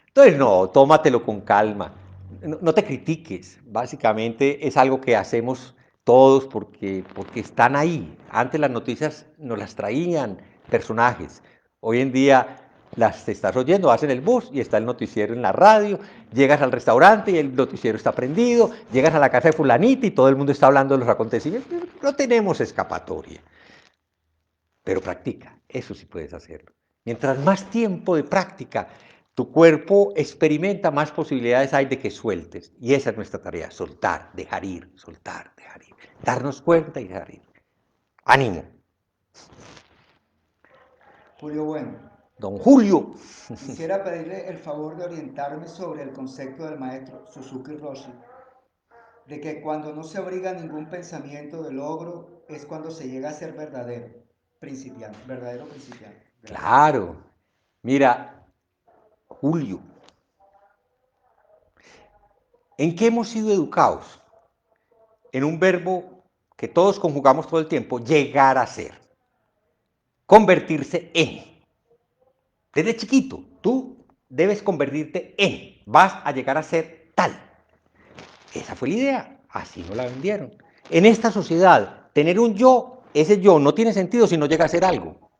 Entonces, no, tómatelo con calma. No te critiques. Básicamente es algo que hacemos todos porque están ahí. Antes las noticias nos las traían personajes. Hoy en día las estás oyendo, vas en el bus y está el noticiero en la radio, llegas al restaurante y el noticiero está prendido, llegas a la casa de fulanita y todo el mundo está hablando de los acontecimientos. No tenemos escapatoria. Pero practica, eso sí puedes hacerlo. Mientras más tiempo de práctica tu cuerpo experimenta, más posibilidades hay de que sueltes. Y esa es nuestra tarea, soltar, dejar ir, soltar, dejar ir. Darnos cuenta y dejar ir. Ánimo.
Julio Bueno,
Don Julio.
quisiera pedirle el favor de orientarme sobre el concepto del maestro Suzuki Roshi, de que cuando no se abriga ningún pensamiento de logro es cuando se llega a ser verdadero principiante.
Claro. Mira, Julio, ¿en qué hemos sido educados? En un verbo que todos conjugamos todo el tiempo, llegar a ser, convertirse en. Desde chiquito, tú debes convertirte en, vas a llegar a ser tal. Esa fue la idea, así nos la vendieron. En esta sociedad, tener un yo, ese yo no tiene sentido si no llega a ser algo.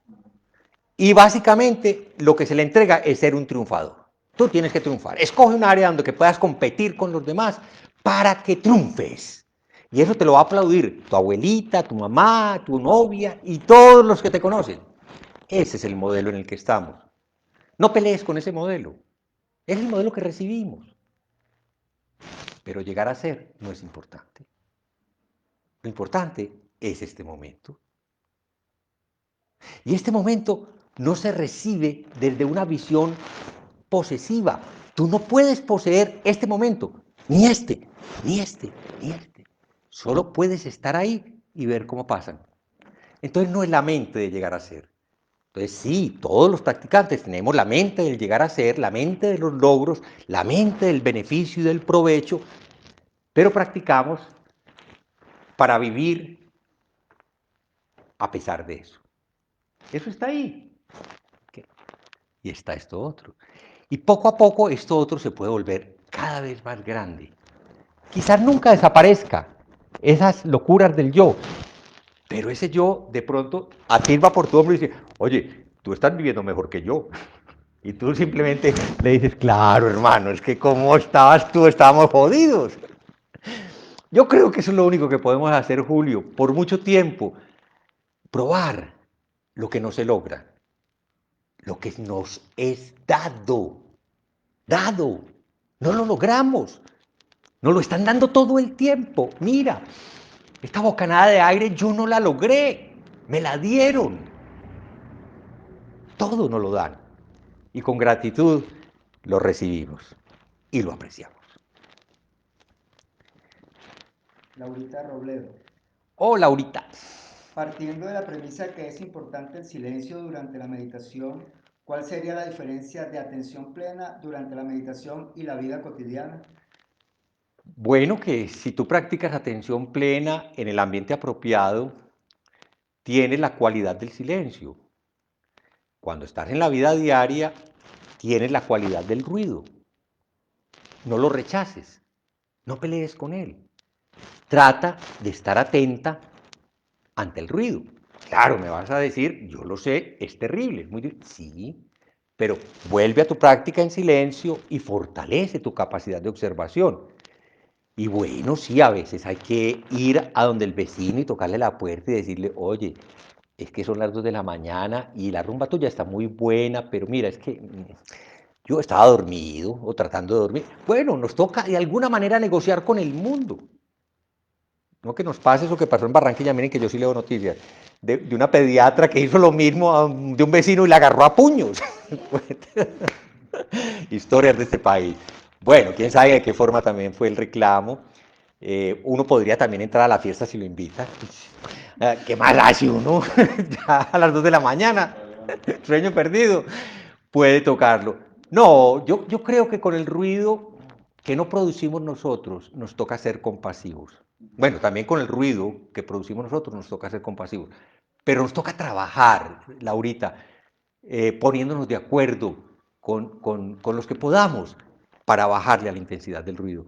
Y básicamente lo que se le entrega es ser un triunfador. Tú tienes que triunfar. Escoge un área donde que puedas competir con los demás para que triunfes. Y eso te lo va a aplaudir tu abuelita, tu mamá, tu novia y todos los que te conocen. Ese es el modelo en el que estamos. No pelees con ese modelo. Es el modelo que recibimos. Pero llegar a ser no es importante. Lo importante es este momento. Y este momento no se recibe desde una visión posesiva. Tú no puedes poseer este momento, ni este, ni este, ni este. Solo puedes estar ahí y ver cómo pasan. Entonces no es la mente de llegar a ser. Entonces sí, todos los practicantes tenemos la mente del llegar a ser, la mente de los logros, la mente del beneficio y del provecho, pero practicamos para vivir a pesar de eso. Eso está ahí. Y está esto otro. Y poco a poco esto otro se puede volver cada vez más grande. Quizás nunca desaparezca esas locuras del yo, pero ese yo de pronto afirma por tu hombro y dice, oye, tú estás viviendo mejor que yo. Y tú simplemente le dices, claro, hermano, es que como estabas tú, estábamos jodidos. Yo creo que eso es lo único que podemos hacer, Julio, por mucho tiempo, probar lo que no se logra, lo que nos es dado, no lo logramos, nos lo están dando todo el tiempo. Mira, esta bocanada de aire yo no la logré, me la dieron. Todo nos lo dan. Y con gratitud lo recibimos y lo apreciamos.
Laurita Robledo.
Oh, Laurita.
Partiendo de la premisa que es importante el silencio durante la meditación, ¿cuál sería la diferencia de atención plena durante la meditación y la vida cotidiana?
Bueno, que si tú practicas atención plena en el ambiente apropiado, tienes la cualidad del silencio. Cuando estás en la vida diaria, tienes la cualidad del ruido. No lo rechaces, no pelees con él. Trata de estar atenta ante el ruido. Claro, me vas a decir, yo lo sé, es terrible, es muy difícil. Sí, pero vuelve a tu práctica en silencio y fortalece tu capacidad de observación. Y bueno, sí, a veces hay que ir a donde el vecino y tocarle la puerta y decirle, oye, es que son las 2 de la mañana y la rumba tuya está muy buena, pero mira, es que yo estaba dormido o tratando de dormir. Bueno, nos toca de alguna manera negociar con el mundo. No que nos pase eso que pasó en Barranquilla, miren que yo sí leo noticias, de una pediatra que hizo lo mismo de un vecino y la agarró a puños. Historias de este país. Bueno, quién sabe de qué forma también fue el reclamo, Uno podría también entrar a la fiesta si lo invitan. ¿Qué más hace uno? Ya a las 2 de la mañana, sueño perdido, puede tocarlo. No, yo creo que con el ruido que no producimos nosotros nos toca ser compasivos. Bueno, también con el ruido que producimos nosotros nos toca ser compasivos. Pero nos toca trabajar, Laurita, poniéndonos de acuerdo con los que podamos para bajarle a la intensidad del ruido,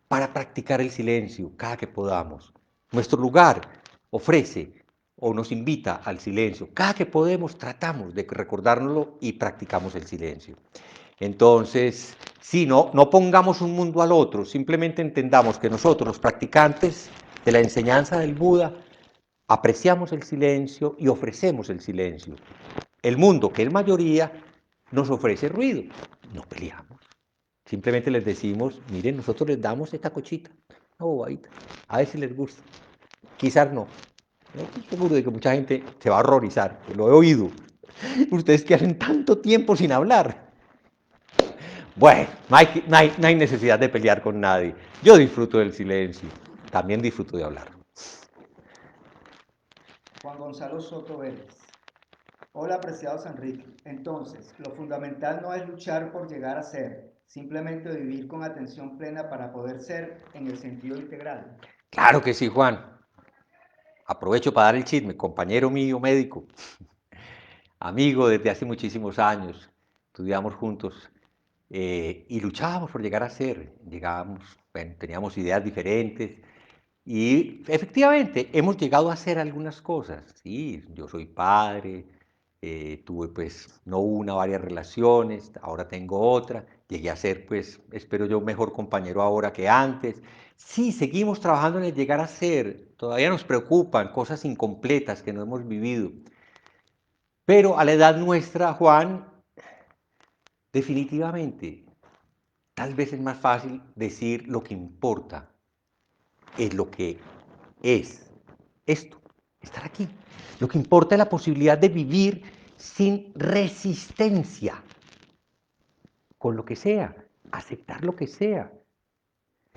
para practicar el silencio cada que podamos. Nuestro lugar ofrece o nos invita al silencio. Cada que podemos tratamos de recordárnoslo y practicamos el silencio. Entonces, si no pongamos un mundo al otro, simplemente entendamos que nosotros, los practicantes de la enseñanza del Buda, apreciamos el silencio y ofrecemos el silencio. El mundo, que es mayoría, nos ofrece ruido. No peleamos. Simplemente les decimos, miren, nosotros les damos esta cochita, una bobadita, a ver si les gusta. Quizás no. Estoy seguro de que mucha gente se va a horrorizar, que lo he oído. Ustedes que hacen tanto tiempo sin hablar. Bueno, no hay necesidad de pelear con nadie. Yo disfruto del silencio, también disfruto de hablar.
Juan Gonzalo Soto Vélez. Hola, apreciados Enrique. Entonces, lo fundamental no es luchar por llegar a ser, simplemente vivir con atención plena para poder ser en el sentido integral.
Claro que sí, Juan. Aprovecho para dar el chisme, compañero mío médico, amigo desde hace muchísimos años, estudiamos juntos y luchábamos por llegar a ser, llegábamos, bueno, teníamos ideas diferentes y efectivamente hemos llegado a hacer algunas cosas, sí, yo soy padre, tuve pues no una, varias relaciones, ahora tengo otra, llegué a ser pues, espero yo, mejor compañero ahora que antes. Sí, seguimos trabajando en el llegar a ser, todavía nos preocupan cosas incompletas que no hemos vivido, pero a la edad nuestra, Juan, definitivamente, tal vez es más fácil decir lo que importa, es lo que es esto, estar aquí. Lo que importa es la posibilidad de vivir sin resistencia, con lo que sea, aceptar lo que sea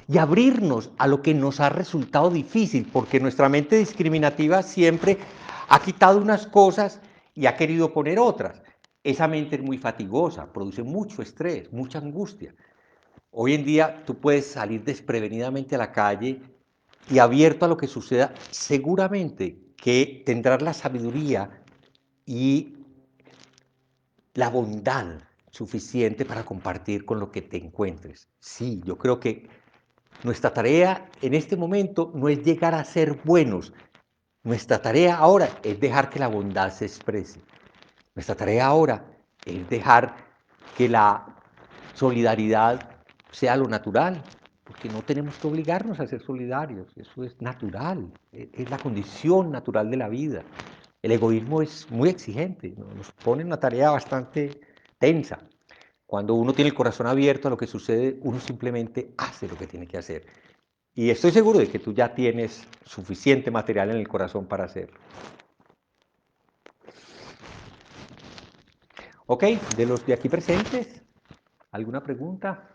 y abrirnos a lo que nos ha resultado difícil, porque nuestra mente discriminativa siempre ha quitado unas cosas y ha querido poner otras. Esa mente es muy fatigosa, produce mucho estrés, mucha angustia. Hoy en día tú puedes salir desprevenidamente a la calle y abierto a lo que suceda, seguramente que tendrás la sabiduría y la bondad suficiente para compartir con lo que te encuentres. Sí, yo creo que nuestra tarea en este momento no es llegar a ser buenos. Nuestra tarea ahora es dejar que la bondad se exprese. Nuestra tarea ahora es dejar que la solidaridad sea lo natural, porque no tenemos que obligarnos a ser solidarios, eso es natural, es la condición natural de la vida. El egoísmo es muy exigente, nos pone en una tarea bastante tensa. Cuando uno tiene el corazón abierto a lo que sucede, uno simplemente hace lo que tiene que hacer. Y estoy seguro de que tú ya tienes suficiente material en el corazón para hacerlo. Ok, de los de aquí presentes, ¿alguna pregunta?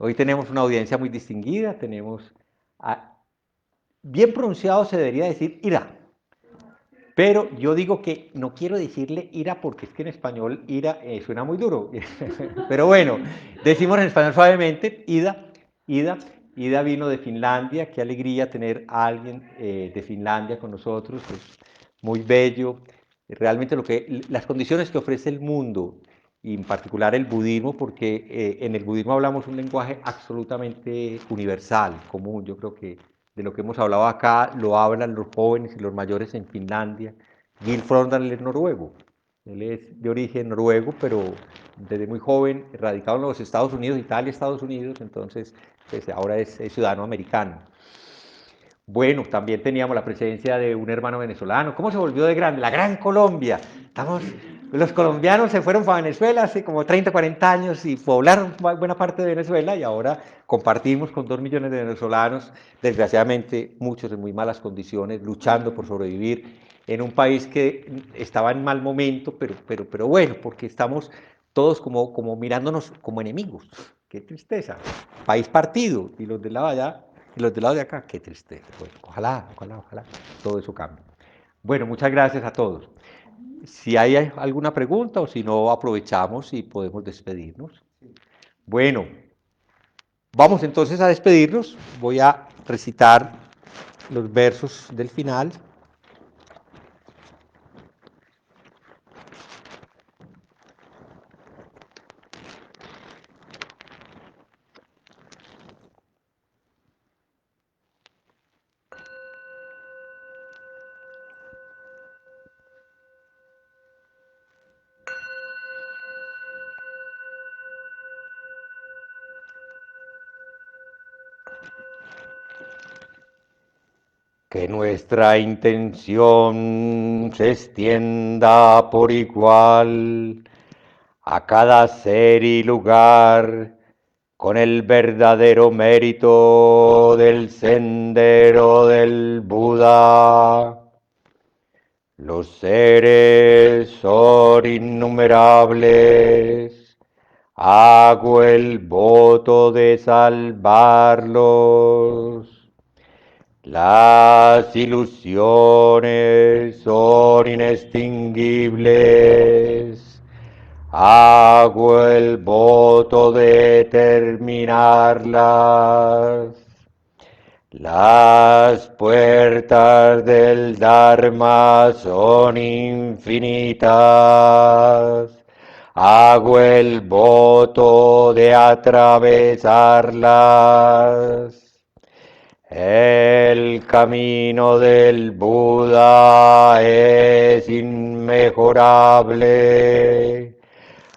Hoy tenemos una audiencia muy distinguida, tenemos, bien pronunciado se debería decir ira, pero yo digo que no quiero decirle ira porque es que en español ira suena muy duro, pero bueno, decimos en español suavemente, Ida vino de Finlandia, qué alegría tener a alguien de Finlandia con nosotros, es muy bello, realmente las condiciones que ofrece el mundo, y en particular el budismo, porque en el budismo hablamos un lenguaje absolutamente universal, común. Yo creo que de lo que hemos hablado acá lo hablan los jóvenes y los mayores en Finlandia. Gil Frondal es noruego, él es de origen noruego, pero desde muy joven, radicado en los Estados Unidos, Italia, Estados Unidos, entonces pues, ahora es ciudadano americano. Bueno, también teníamos la presencia de un hermano venezolano. ¿Cómo se volvió de grande? La Gran Colombia. Los colombianos se fueron para Venezuela hace como 30, 40 años y poblaron buena parte de Venezuela y ahora compartimos con 2 millones de venezolanos, desgraciadamente muchos en muy malas condiciones, luchando por sobrevivir en un país que estaba en mal momento, pero bueno, porque estamos todos como mirándonos como enemigos. Qué tristeza. País partido, y los del lado de allá, y los del lado de acá, qué tristeza. Bueno, ojalá todo eso cambie. Bueno, muchas gracias a todos. Si hay alguna pregunta o si no, aprovechamos y podemos despedirnos. Bueno, vamos entonces a despedirnos. Voy a recitar los versos del final. Que nuestra intención se extienda por igual a cada ser y lugar con el verdadero mérito del sendero del Buda. Los seres son innumerables, hago el voto de salvarlos. Las ilusiones son inextinguibles, hago el voto de terminarlas. Las puertas del Dharma son infinitas, hago el voto de atravesarlas. El camino del Buda es inmejorable,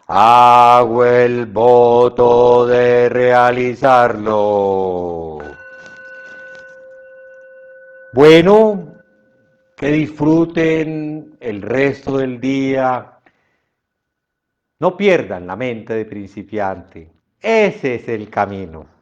hago el voto de realizarlo. Bueno, que disfruten el resto del día. No pierdan la mente de principiante. Ese es el camino.